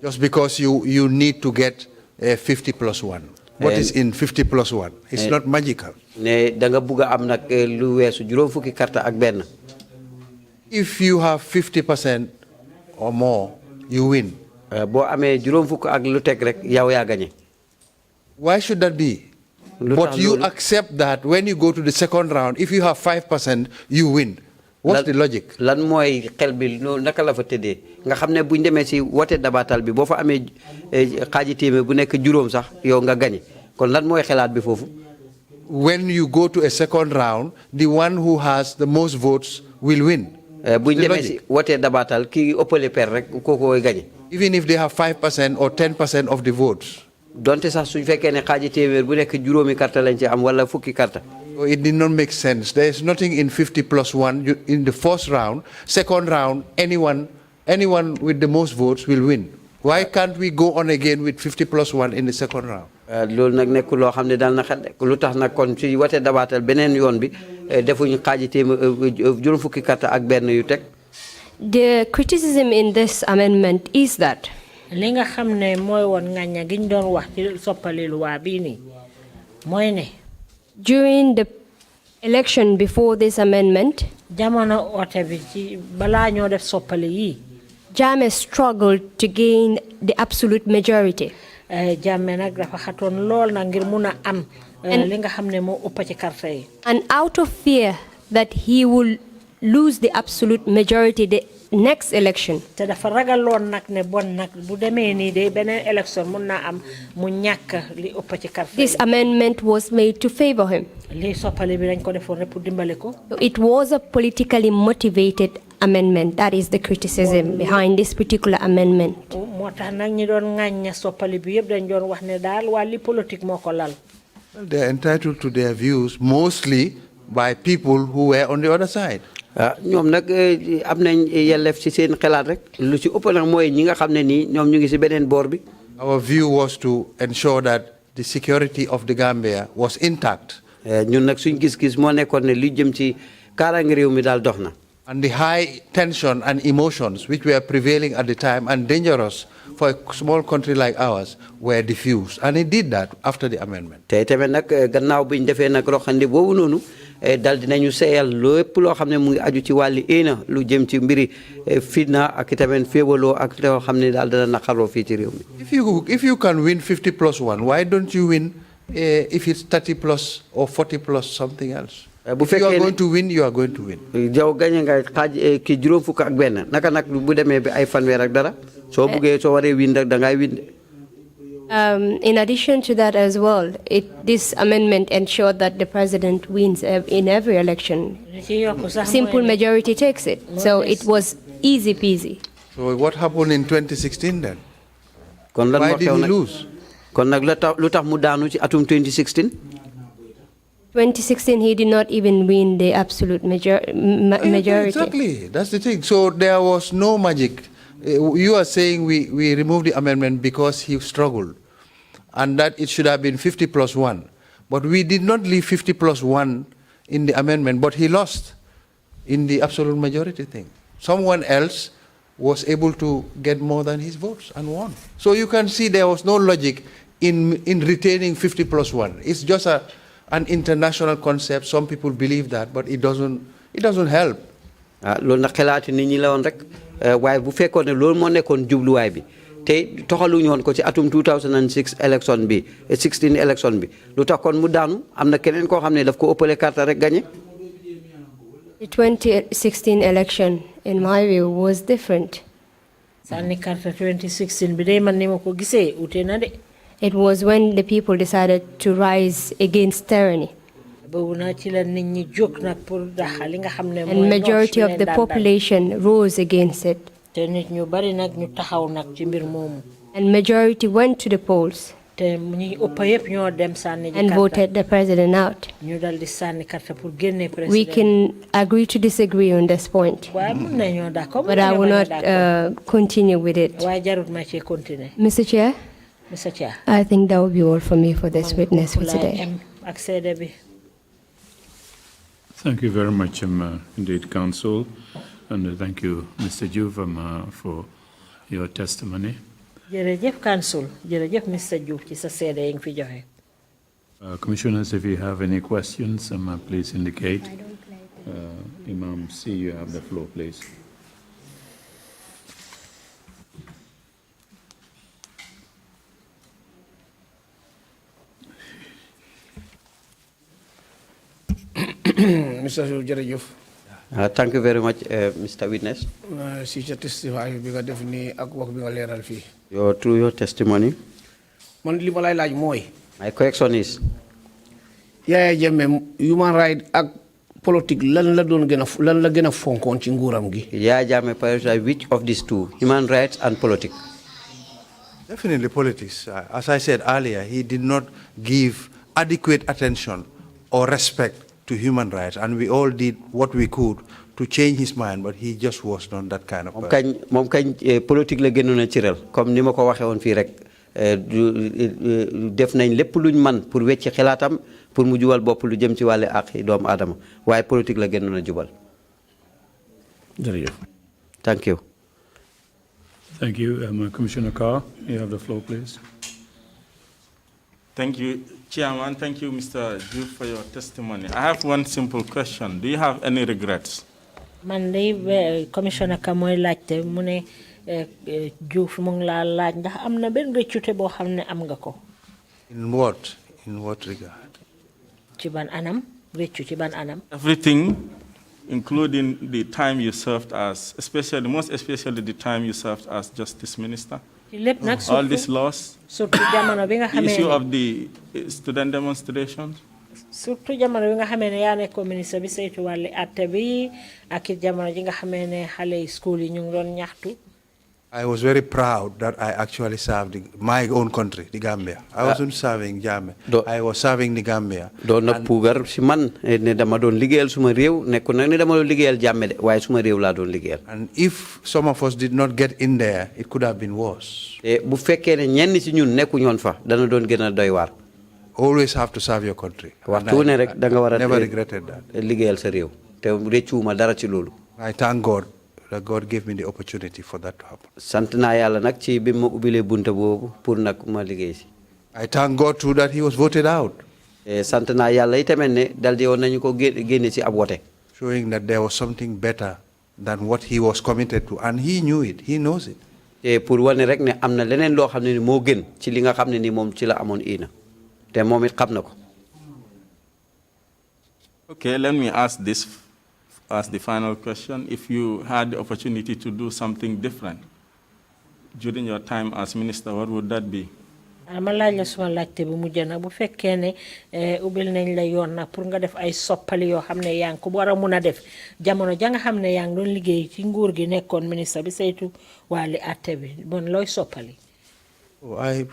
Just because you need to get 50+1. What is in 50+1? It's not magical. If you have 50% or more, you win. Why should that be? But you accept that when you go to the second round, if you have 5%, you win. What's the logic? Lan moy xel bi naka la fa tëddee nga xam ne buñ demee si wote dabatal bi boo fa amee xaaji téeméer bu nekk juróom sax yow nga gagné kon lan mooy xelaat bi foofu. When you go to a second round, the one who has the most votes will win. Buñ demee si wote dabatal ki ëppale per rek kooku gagné. Even if they have 5% or 10% of the votes. Donte sax suñ fekkee ne xaaji téeméer bu nekk juróomi carte lañ ci am wala fukki carte. So it did not make sense. There is nothing in 50 plus 1 in the first round. Second round, anyone with the most votes will win. Why can't we go on again with 50 plus 1 in the second round? Loolu nag nekk loo xam ne daal na xel lu tax nag kon ci wote dabaatal beneen yoon bi defuñu xaaji téeméer juróom fukki carte ak benn yu teg. The criticism in this amendment is that li nga xam ne mooy woon ngaña giñ doon wax ci soppali luwaa bii nii mooy ne during the election before this amendment, jamono oote bi ci balaa ñoo def soppali yi Jammeh struggled to gain the absolute majority. Jammeh nag dafa xatoon lool na ngir mun a am li nga xam ne moo ëpp ci carte yi. And out of fear that he will lose the absolute majority the next election, te dafa ragaloon nag ne bon nag bu demee nii de beneen election mun naa am mu ñàkk li ëpp ci carte yi. this amendment was made to favor him. li soppali bi dañ ko defoon rek pour dimbale ko. So it was a politically motivated amendment. That is the criticism behind this particular amendment. moo tax nag ñi doon ŋàñña soppali bi yëpp dañ doon wax ne daal wàlli politique moo ko lal. Well, they are entitled to their views, mostly by people who were on the other side. ñoom nag am nañ yelleef ci seen xalaat rek lu ci ëpp nag mooy ñi nga xam ne nii ñoom ñu ngi ci beneen boor bi. Our view was to ensure that the security of the Gambia was intact. ñun nag suñ gis-gis moo nekkoon ne li jëm ci kaaraange réew mi daal dox na. And the high tension and emotions which were prevailing at the time and dangerous for a small country like ours were diffused. And it did that after the amendment. te tamit nag gannaaw bi ñu defee nag roxandi boobu noonu dal dinañu seeyal lépp loo xam ne mu ngi aju ci wàlli éena lu jëm ci mbiri fitna ak tamit féewaloo ak loo xam ne daal dana naqaroo fii ci réew mi. If you can win 50 plus 1, why don't you win if it's 30 plus or 40 plus something else? If you are going to win, you are going to win. Jaw gañe nga xaaj ki juróom fukk ak benn naka nag bu demee bi ay fanweer ak dara soo buggee soo waree win rek da ngay win. In addition to that as well, this amendment ensured that the president wins in every election. Simple majority takes it. So it was easy peasy. So what happened in 2016 then? Kon Why did he lose? Kon nag lu tax mu daanu ci atum 2016? 2016, he did not even win the absolute majority. Exactly, that's the thing. So there was no magic. You are saying we removed the amendment because he struggled, and that it should have been 50 plus 1. But we did not leave 50 plus 1 in the amendment, but he lost in the absolute majority thing. Someone else was able to get more than his votes and won. So you can see there was no logic in retaining 50 plus 1. It's just an international concept. Some people believe that, but it doesn't help. Loolu nag xalaati nit ñi la woon rek waaye bu fekkoon ne loolu moo nekkoon jubluwaay bi te toxaluñu woon ko ci atum 2006 election bi 16 election bi lu tax kon mu daanu am na keneen koo xam ne daf ko ëppale carte rek gagné. The 2016 election, in my view, was different. Sànni carte 2016 bi de man ni ma ko gisee ute na de. It was when the people decided to rise against tyranny. And majority of the population rose against it. And majority went to the polls and voted the president out. We can agree to disagree on this point, but I will not continue with it. Mr. Chair? Mr. Chair. I think that will be all for me for this witness for today. Thank you very much, indeed, Counsel, and thank you, Mr. Joof, for your testimony. Counsel. Mr. Joof, Commissioners, if you have any questions, please indicate. Imam C, you have the floor, please. Mr. Joof. Thank you very much, Mr. Witness. Si testify bi nga def ni ak wax bi nga leral fi. Through your testimony. Man li ma lay laaj moy. My question is. Yaya Jammeh human right ak politique lan la doon gëna fonkon ci nguuram gi. Yaya Jammeh prioritize which of these two, human rights and politics? Definitely politics. As I said earlier, he did not give adequate attention or respect to human rights, and we all did what we could to change his mind, but he just was not that kind of person. Mom kañ politique la gënoon a cëral comme ni ma ko waxee woon fii rek def nañ lépp luñ man pour wecci xalaatam pour mu jubal bopp lu jëm ci wàllu àq doomu aadama waaye politique la gënoon a jubal. Jërëjëf. Thank you. Thank you. Commissioner Kerr, you have the floor, please. Thank you, Chairman. Thank you, Mr. Joof, for your testimony. I have one simple question. Do you have any regrets? Man day Commissioner Kamoy laajte mu ne Joof mu ngi laa laaj ndax am na benn rëccute boo xam ne am nga ko. In what? In what regard? Ci ban anam? Rëccu ci ban anam? Everything, including the time you served as, most especially the time you served as Justice Minister. All these laws, the issue of the student demonstrations. Surtout jamono bi nga xamee ne yaa nekkoon ministre bi saytu wàlli atte bi ak it jamono ji nga xamee ne xale school yi ñu ngi doon ñaxtu. I was very proud that I actually served my own country, the Gambia. I wasn't serving Jammeh. I was serving the Gambia. Doon na puugar si man ne dama doon liggéeyal suma réew nekku nag ne dama doon liggéeyal Jammeh de waaye suma réew laa doon liggéeyal. And if some of us did not get in there, it could have been worse. Bu fekkee ne ñenn si ñun nekku ñoon fa dana doon gën a doy waar. Always have to serve your country. Waxtu ne rek da nga war a never regretted that. Liggéeyal sa réew te réccuwuma dara ci loolu. I thank God that God gave me the opportunity for that to happen. Sant naa yàlla nag ci bi ma ubbilee bunta boobu pour nag ma liggéey si. I thank God too that he was voted out. Sant naa yàlla itamit ne dal di woon nañu ko génne si ab wote. Showing that there was something better than what he was committed to, and he knew it. He knows it. Te pour wane rek ne am na leneen loo xam ne ni moo gën ci li nga xam ne ni moom ci la amoon ina te moom it xam na ko. Okay, let me ask this as the final question. If you had the opportunity to do something different during your time as minister, what would that be? Ma laaj la suma laajte bu mujj nag bu fekkee ne ubbil nañ la yoon nag pour nga def ay soppali yoo xam ne yaa ngi ko war a mun a def jamono ja nga xam ne yaa ngi doon liggéey ci nguur gi nekkoon ministre bi saytu wàlli atte bi bon looy soppali.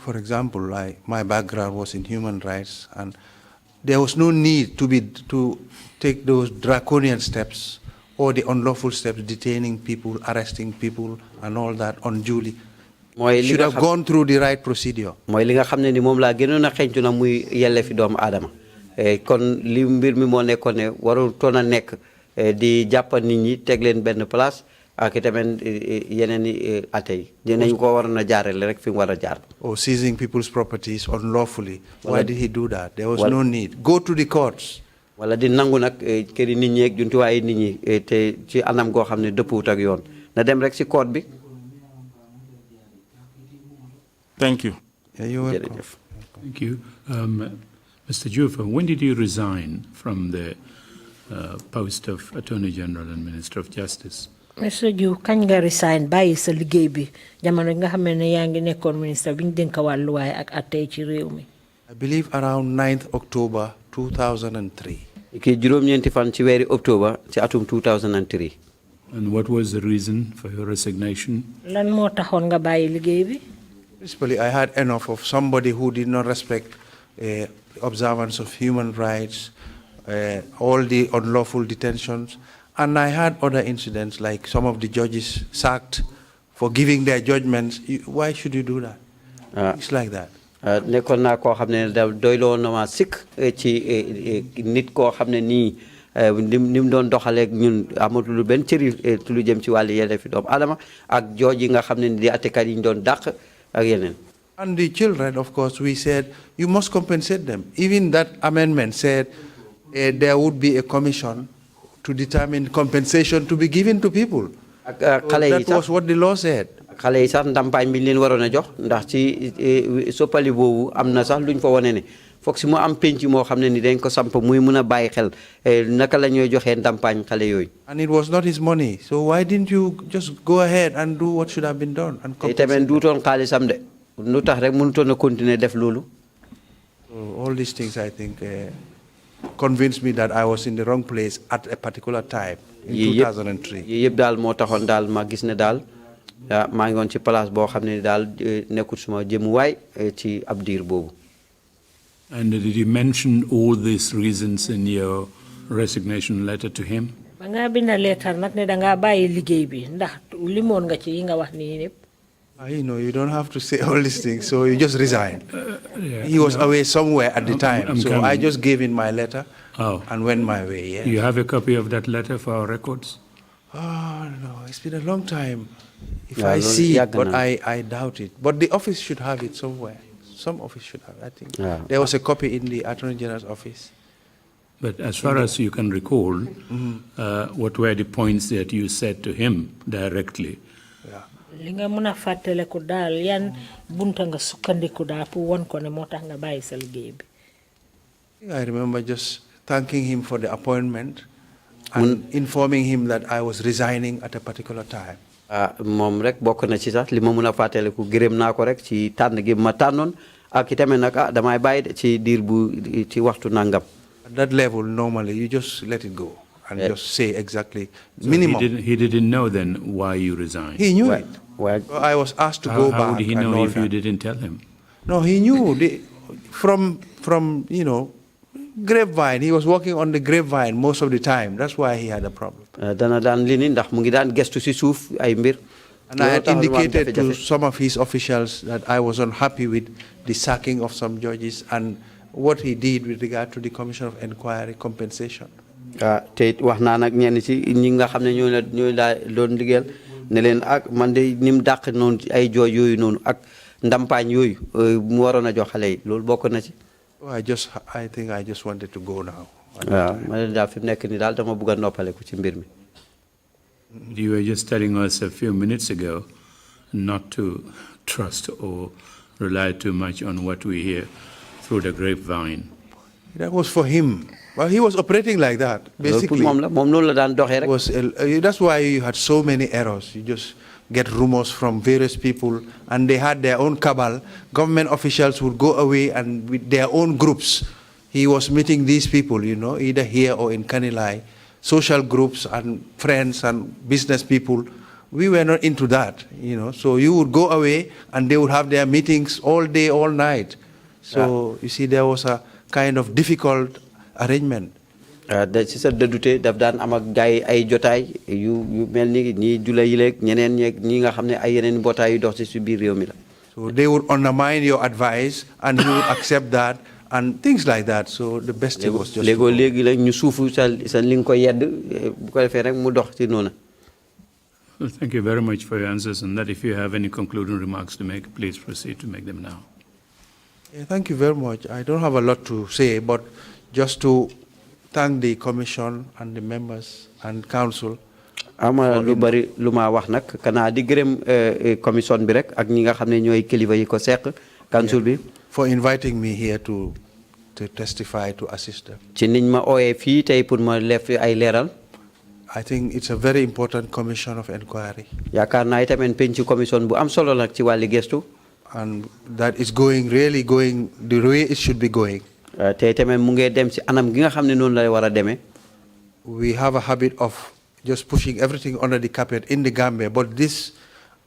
For example, my background was in human rights, and there was no need to take those draconian steps or the unlawful steps, detaining people, arresting people, and all that unduly. Should have gone through the right procedure. Mooy li nga xam ne ni moom laa gënoon a xeeñtu na muy yelleefi doomu aadama kon li mbir mi moo nekkoon ne warul toon a nekk di jàppa nit ñi teg leen benn place ak itamit yeneen i ate yi dinañ ko waroon a jaarale rek fi mu war a jaar. Or seizing people's properties unlawfully. Why did he do that? There was no need. Go to the courts. Wala di nangu nag këri nit ñi ak jumtuwaayu nit ñi te ci anam goo xam ne dëppuwut ak yoon na dem rek si court bi. Thank you. Yeah, you're welcome. Thank you. Mr. Joof, when did you resign from the post of Attorney General and Minister of Justice? Mr. Joof, kañ nga resign bàyyi sa liggéey bi jamono nga xam ne yaa ngi nekkoon ministre bi ñu dénk wàllu waay ak attey ci réew mi. I believe around 9th October 2003. Ki juróom-ñeenti fan ci weeri October ci atum 2003. And what was the reason for your resignation? Lan moo taxoon nga bàyyi liggéey bi? Principally, I had enough of somebody who did not respect observance of human rights, all the unlawful detentions, and I had other incidents like some of the judges sacked for giving their judgments. Why should you do that? It's like that. Nekkoon naa koo xam ne doyloo na ma sikk ci nit koo xam ne nii ni mu doon doxaleeg ñun amatul benn cëri lu jëm ci wàllu yelleefi doomu aadama ak jooj yi nga xam ne di attekat yi ñu doon dàq. And the children, of course, we said, you must compensate them. Even that amendment said there would be a commission to determine compensation to be given to people. So that was what the law said. xale yi sax ndampaañ bi leen waroon a jox ndax ci soppali boobu am na sax luñ fa wane ne foog si mu am penc moo xam ne ni dañ ko samp muy mun a bàyyi xel naka la ñooy joxee ndampaañ xale yooyu. And it was not his money, so why didn't you just go ahead and do what should have been done and compensate? Tamit duutoon xaalisam de lu tax rek mënutoon a continuer def loolu. So all these things, I think, convinced me that I was in the wrong place at a particular time in 2003. yii yëpp daal moo taxoon daal ma gis ne daal maa ngi woon ci place boo xam ne daal nekkul suma jëmuwaay ci ab diir boobu. And did you mention all these reasons in your resignation letter to him? ba nga bind letter nag ne da nga bàyyi liggéey bi ndax limoon nga ci yi nga wax nii yëpp. You know, you don't have to say all these things, so you just resign. He was away somewhere at the time, so I just gave in my letter and went my way. Yeah. You have a copy of that letter for our records? Oh, no, it's been a long time. If I see it, but I doubt it. But the office should have it somewhere. Some office should have, I think. There was a copy in the Attorney General's office. But as far as you can recall, what were the points that you said to him directly? Li nga mën a fàttaliku daal yan bunta nga sukkandiku daal pour won ko ne moo tax nga bàyyi sa liggéey bi. I remember just thanking him for the appointment and informing him that I was resigning at a particular time. Moom rek bokk na ci sax li ma mën a fàttaliku gërëm naa ko rek ci tànn gi ma tànnoon ak itamit nag damay bàyyi ci diir bu ci waxtu nangam. At that level, normally you just let it go and just say exactly minimum. He didn't know then why you resigned. He knew it. So I was asked to go back. How would he know if you didn't tell him? No, he knew from you know, grapevine. He was working on the grapevine most of the time. That's why he had a problem. Dana daan li ni ndax mu ngi daan gestu si suuf ay mbir. And I had indicated to some of his officials that I was unhappy with the sacking of some judges and what he did with regard to the Commission of Inquiry compensation. Te wax naa nag ñenn ci ñi nga xam ne ñoo la doon liggéeyal ne leen ak man de ni mu dàq noonu ci ay jooj yooyu noonu ak ndampaañ yooyu mu waroon a jox xale yi loolu bokk na ci. I think I just wanted to go now. Ma ne daal fi mu nekk nii daal dama bëgg a noppaleku ci mbir mi. You were just telling us a few minutes ago not to trust or rely too much on what we hear through the grapevine. That was for him. Well, he was operating like that, basically. That's why you had so many errors. You just get rumors from various people, and they had their own cabal. Government officials would go away and with their own groups. He was meeting these people, you know, either here or in Kanilai, social groups and friends and business people. We were not into that, you know. So you would go away, and they would have their meetings all day, all night. So you see, there was a kind of difficult arrangement. Ci sa dëddute daf daan am ak gaay ay jotaay yu mel ni ñi jula yi leeg ñeneen ñi nga xam ne ay yeneen mbootaay yu dox ci biir réew mi la. So they would undermine your advice and he would accept that and things like that. So the best thing was just léegi la ñu suufu sa li nga ko yedd bu ko defee rek mu dox ci noonu. Well, thank you very much for your answers, and that if you have any concluding remarks to make, please proceed to make them now. Yeah, thank you very much. I don't have a lot to say, but just to thank the Commission and the members and Council. Ama lu bari lu ma wax nag kana di gërëm commission bi rek ak ñi nga xam ne ñooy kilifa yi ko seq council bi. For inviting me here to testify, to assist them. Ci niñ ma ooyee fii tey pour ma lef ay leeral. I think it's a very important commission of inquiry. Yaakaar naa itamit penc commission bu am solo nag ci wàlli gestu. And that is really going the way it should be going. Te itamit mu ngi dem ci anam gi nga xam ne noonu la war a demee. We have a habit of just pushing everything under the carpet in the Gambia, but this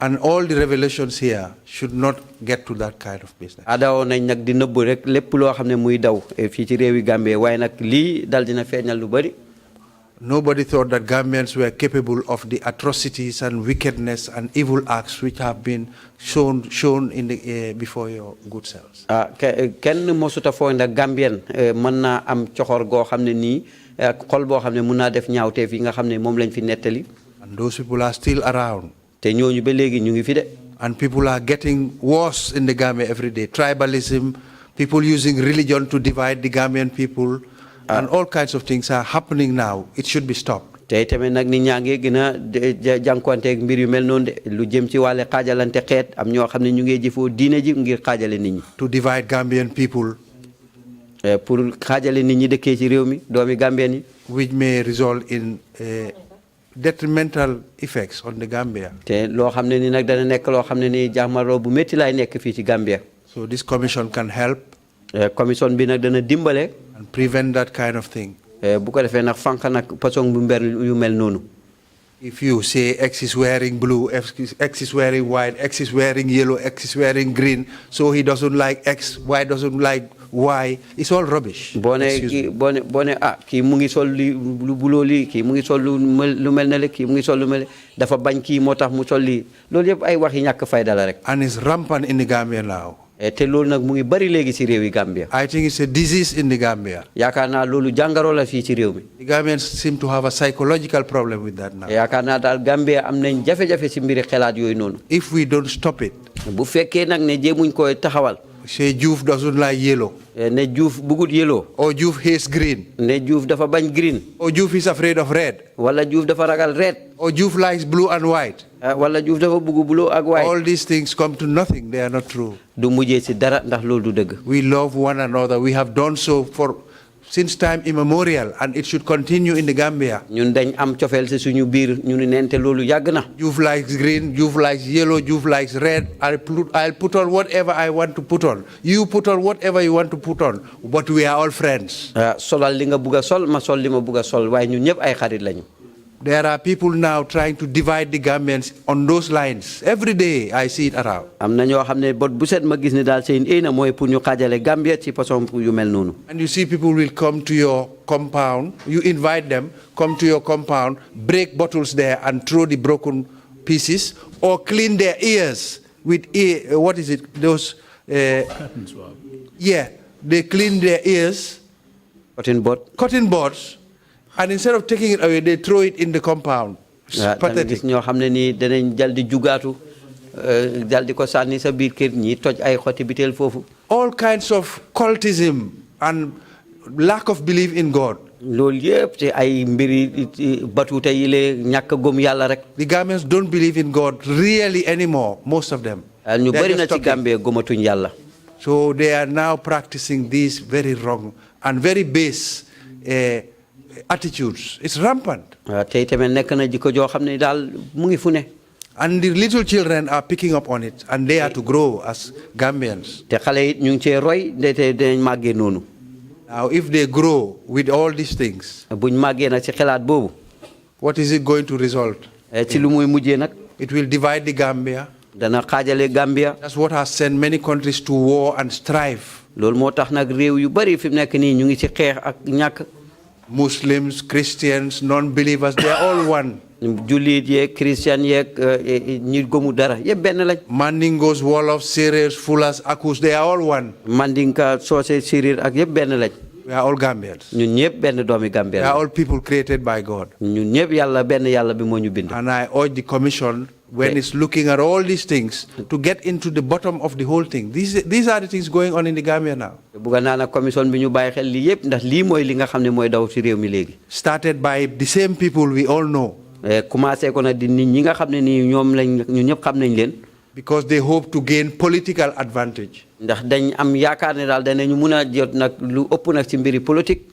and all the revelations here should not get to that kind of business. Adaw nañ nag di nëbb rek lépp loo xam ne muy daw fii ci réewi Gambie waaye nag lii dal dina feeñal lu bari. Nobody thought that Gambians were capable of the atrocities and wickedness and evil acts which have been shown in the before your good selves. Kenn mosuta fooy nag Gambien mën naa am coxor goo xam ne nii xol boo xam ne mun naa def ñaawteef yi nga xam ne moom lañ fi nettali. And those people are still around. Te ñooñu ba léegi ñu ngi fi de. And people are getting worse in the Gambia every day. Tribalism, people using religion to divide the Gambian people. And all kinds of things are happening now. It should be stopped. tey tamit nag nit ñaa ngi gën a jànkuwanteeg mbir yu mel noonu de lu jëm ci wàlle xaajalante xeet am ñoo xam ne ñu ngi jëfoo diine ji ngir xaajale nit ñi. to divide Gambian people. Pour xaajale nit ñi dëkkee ci réew mi doomi Gambien yi. which may result in detrimental effects on the Gambia. te loo xam ne ni nag dana nekk loo xam ne ni jàmmarloo bu métti laay nekk fii ci Gambia. So this commission can help. Commission bi nag dana dimbale. And prevent that kind of thing. Bu ko defee nag fànq nag façon bu mber yu mel noonu. If you say X is wearing blue, X is wearing white, X is wearing yellow, X is wearing green, so he doesn't like X, Y doesn't like Y, it's all rubbish. Bone kii mu ngi sol lu buloo lii kii mu ngi sol lu mel ne le kii mu ngi sol lu mel dafa bañ kii moo tax mu sol lii loolu yëpp ay wax yi ñàkk fayda la rek. And it's rampant in the Gambia now. te loolu nag mu ngi bari léegi ci réew yi Gambia. I think it's a disease in the Gambia. yaakaar naa loolu jàngaro la fii ci réew mi. The Gambians seem to have a psychological problem with that now. yaakaar naa daal Gambia am nañ jafe-jafe ci mbiri xelaat yooyu noonu. If we don't stop it. bu fekkee nag ne jéemuñ koy taxawal. Say Joof doesn't like yellow. ne Joof bugut yellow. Or Joof hates green. ne Joof dafa bañ green. Or Joof is afraid of red. wala Joof dafa ragal red. Or Joof likes blue and white. wala Joof dafa bugg blue ak white. All these things come to nothing. They are not true. du mujjee ci dara ndax loolu du dëgg. We love one another. We have done so since time immemorial, and it should continue in the Gambia. ñun dañ am cofeel ci suñu biir ñu ne nente loolu yàgg na. Joof likes green, Joof likes yellow, Joof likes red. I'll put on whatever I want to put on. You put on whatever you want to put on. But we are all friends. solal li nga bugg a sol ma sol li ma bugg a sol waaye ñun ñëpp ay xarit lañu. There are people now trying to divide the Gambians on those lines. Every day I see it around. am na ñoo xam ne bot bu set ma gis ne daal seen éena mooy pour ñu xaajale Gambia ci façon yu mel noonu. And you see people will come to your compound. You invite them, come to your compound, break bottles there and throw the broken pieces, or clean their ears with what is it? Those. Cotton swab. Yeah, they clean their ears. Cotton buds. And instead of taking it away, they throw it in the compound. It's pathetic. ñoo xam ne nii danañ jal di jugaatu jal di ko sànni sa biir kër ñi toj ay xoti biteel foofu. All kinds of cultism and lack of belief in God. loolu yëpp ci ay mbiri batuute yi lee ñàkk gëm yàlla rek. The Gambians don't believe in God really anymore, most of them. ñu bari na ci Gambie gëmatuñ yàlla. So they are now practicing these very wrong and very base attitudes. It's rampant. tey tamit nekk na jikko joo xam ne daal mu ngi fu ne. And the little children are picking up on it, and they are to grow as Gambians. te xale yi ñu ngi cee roy ndete dinañ màggee noonu. Now, if they grow with all these things, buñ màggee nag ci xelaat boobu. what is it going to result? ci lu muy mujjee nag. It will divide the Gambia. dana xaajale Gambia. That's what has sent many countries to war and strife. loolu moo tax nag réew yu bari fi mu nekk nii ñu ngi ci xeex ak ñàkk. Muslims, Christians, non-believers, they are all one. jullit yeeg Christian yeeg ñi gëmu dara yëpp benn lañ. Mandingos, Wolof, Seres, Fulas, Akus, they are all one. Mandinka, Soose, Séeréer ak yëpp benn lañ. We are all Gambians. ñun ñëpp benn doomi Gambia. We are all people created by God. ñun ñëpp yàlla benn yàlla bi moo ñu bind. And I urge the Commission, when it's looking at all these things, to get into the bottom of the whole thing. These are the things going on in the Gambia now. bugga naa nag commission bi ñu bàyyi xel lii yëpp ndax lii mooy li nga xam ne mooy daw ci réew mi léegi. Started by the same people we all know. commencé ko nag di nit ñi nga xam ne nii ñoom lañ ñun ñëpp xam nañ leen. Because they hope to gain political advantage. ndax dañ am yaakaar ne daal danañu mun a jot nag lu ëpp nag ci mbiri politique.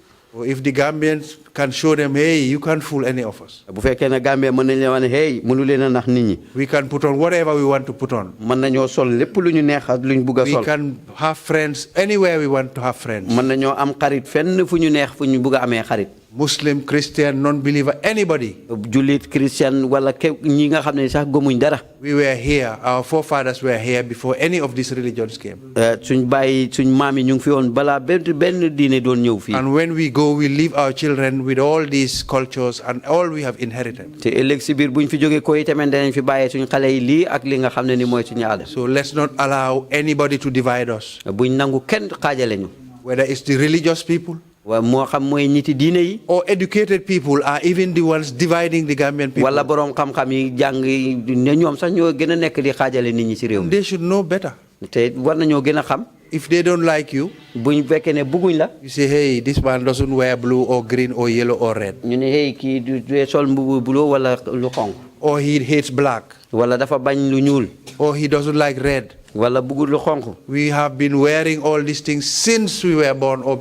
If the Gambians can show them, hey, you can't fool any of us. bu fekkee ne Gambie mën nañ leen wax ne hey mënu leen a nax nit ñi. We can put on whatever we want to put on. mën nañoo sol lépp lu ñu neex ak lu ñu bugg a sol. We can have friends anywhere we want to have friends. mën nañoo am xarit fenn fu ñu neex fu ñu bugg a amee xarit. Muslim, Christian, non-believer, anybody. jullit Christian wala ñi nga xam ne sax gëmuñ dara. We were here, our forefathers were here before any of these religions came. suñ bàyyi suñ maam yi ñu ngi fi woon balaa benn diine doon ñëw fii. And when we go, we leave our children with all these cultures and all we have inherited. te ëllëg si biir buñ fi jógee ko itamit danañ fi bàyyee suñ xale yi lii ak li nga xam ne ni mooy suñu aada. So let's not allow anybody to divide us. buñ nangu kenn xaajale ñu. Whether it's the religious people. waaw moo xam mooy ñiti diine yi. Or educated people are even the ones dividing the Gambian people. wala borom xam-xam yi jàng ne ñoom sax ñoo gën a nekk di xaajale nit ñi ci réew mi. They should know better. te war nañoo gën a xam. if they don't like you, buñ fekkee ne bëgguñ la. you say, hey, this man doesn't wear blue or green or yellow or red. ñu ne hey kii du sol mbubu bleu wala lu xonq. Or he hates black. wala dafa bañ lu ñuul. Or he doesn't like red. wala bëggul lu xonq. We have been wearing all these things since we were born, or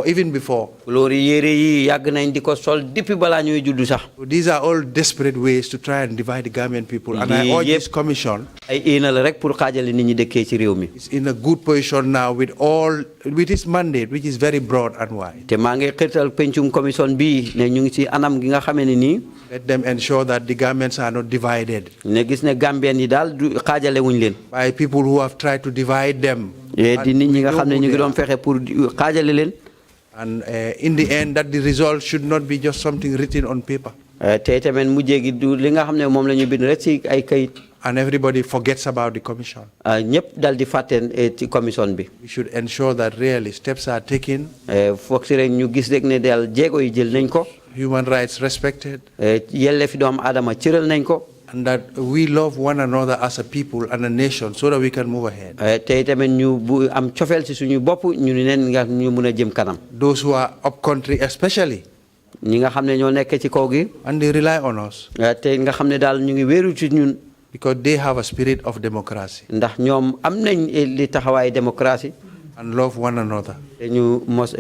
even before. loolu yére yi yàgg nañ di ko sol depuis balaa ñuy juddu sax. These are all desperate ways to try and divide the Gambian people. And I urge this commission. ay éena la rek pour xaajale nit ñi dëkkee ci réew mi. It's in a good position now with its mandate, which is very broad and wide. te maa ngi xirtal pencum commission bi ne ñu ngi ci anam gi nga xamee ne nii. Let them ensure that the Gambians are not divided. ne gis ne Gambien yi daal du xaajale wuñ leen. By people who have tried to divide them. di nit ñi nga xam ne ñu ngi doon fexe pour xaajale leen. And in the end, that the result should not be just something written on paper. te tamit mujjee gi du li nga xam ne moom la ñu bind rek ci ay kayit. And everybody forgets about the commission. ñëpp dal di fàtte ci commission bi. We should ensure that really steps are taken. foog si rek ñu gis rek ne daal jéego yi jël nañ ko. Human rights respected. yelleefi doomu aadama cëral nañ ko. And that we love one another as a people and a nation so that we can move ahead. te tamit ñu bu am cofeel ci suñu bopp ñu neen nga ñu mun a jëm kanam. Those who are up country especially. ñi nga xam ne ñoo nekk ci kaw gi. And they rely on us. te nga xam ne daal ñu ngi wéeru ci ñun. Because they have a spirit of democracy. ndax ñoom am nañ li taxawaay démocratie. And love one another. te ñu mos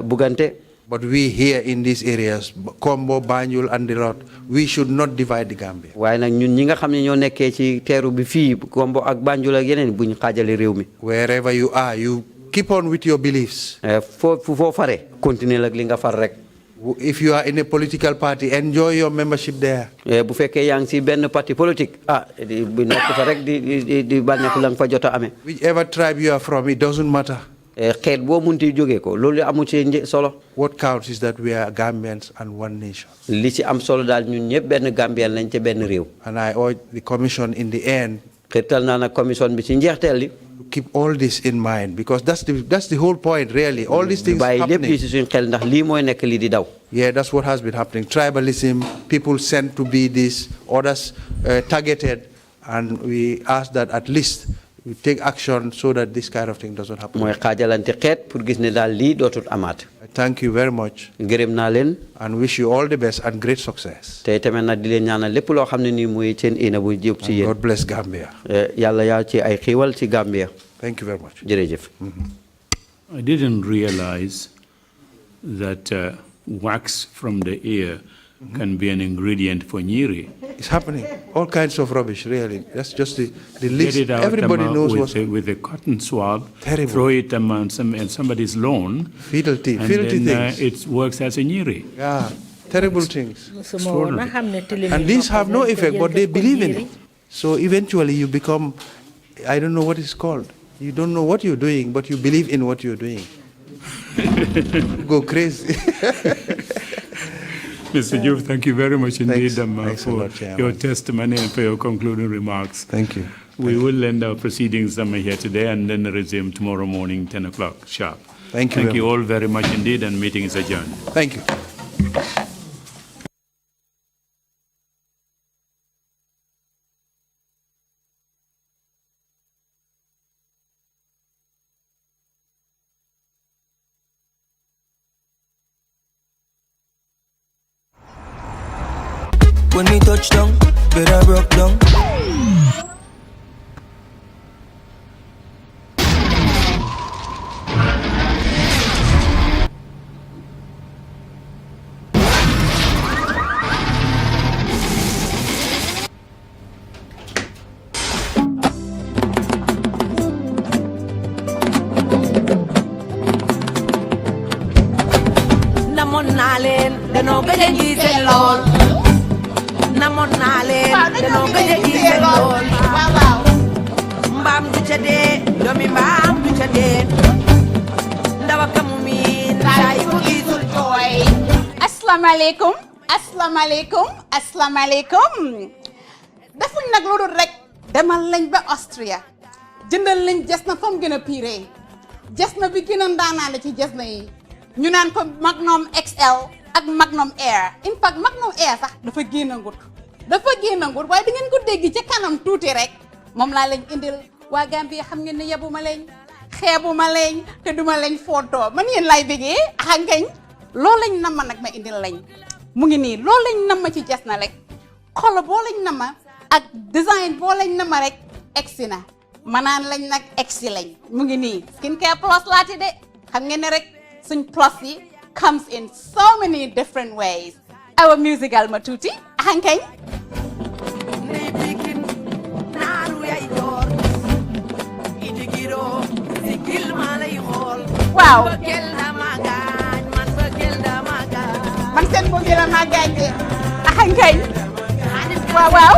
bugante. But we here in these areas, Kombo, Banjul, and the lot, we should not divide the Gambia. waaye nag ñun ñi nga xam ne ñoo nekkee ci teeru bi fii Kombo ak Banjul ak yeneen bu ñu xaajale réew mi. Wherever you are, you keep on with your beliefs. foo fare continuer ak li nga far rek. If you are in a political party, enjoy your membership there. bu fekkee yaa ngi ci benn parti politique bu nekk fa rek di bànneeku la nga fa jot a amee. Whichever tribe you are from, it doesn't matter. xeet boo munti jógee ko loolu amu ci solo. What counts is that we are Gambians and one nation. li ci am solo daal ñun ñëpp benn Gambien lañ ca benn réew. And I urge the commission in the end. xirtal naa nag commission bi ci njeexteel li. to keep all this in mind, because that's the whole point, really. All these things happening. Yeah, that's what has been happening. Tribalism, people sent to be this, others targeted, and we ask that at least we take action so that this kind of thing doesn't happen. I thank you very much and wish you all the best and great success. And God bless Gambia. Thank you very much. I didn't realize that wax from the ear can be an ingredient for nyiri. It's happening. All kinds of rubbish, really. That's just the least. Get it out everybody knows with a cotton swab, terrible. throw it on somebody's lawn. Filthy then, things. It works as a nyiri. Yeah, terrible things. Extraordinary. And these have no effect, but they believe in it. So eventually you become, I don't know what it's called. You don't know what you're doing, but you believe in what you're doing. Go crazy. Mr. Joof, thank you very much indeed for your testimony and for your concluding remarks. Thank you. We will end our proceedings here today and then resume tomorrow morning, 10 o'clock sharp. Thank you. Thank you all very much indeed, and meeting is adjourned. Thank you. When me touch down, better broke down. Namon nalen, dano gëjë gi seen lool. Namon nalen, dano gëjë gi seen lool. Mbaam du ca dee, doomi mbaam du ca dee. Ndawa kamu miin, saa yi ko gisul jooy. Asalaamaaleykum, asalaamaaleykum, asalaamaaleykum. Defuñ nag lu dul rek demal lañ ba Austria jëndal lañ jas na fa mu gën a piree jas na bi gën a ndaanaale ci jas na yi ñu naan ko Magnum XL ak Magnum Air in fact Magnum Air sax dafa génn ngut waaye di ngeen ko dégg ca kanam tuuti rek moom laa leen indil waa Gambie xam ngeen ne yebuma leen xeebuma leen te duma leen photo man yéen lay bëggee xangañ loolu lañ nama nag ma indil lañ mu ngi nii loolu lañ nama ci jas na rek xolo boo lañ nama ak design boo lañ nama rek egsi na manaan lañ nag egsi lañ mu ngi nii skincare plus laati de xam ngeen ne rek suñ plus yi comes in so many different ways our musical ma tuuti xangañ waaw man seen bëggeel ma gaañ de xangañ waaw waaw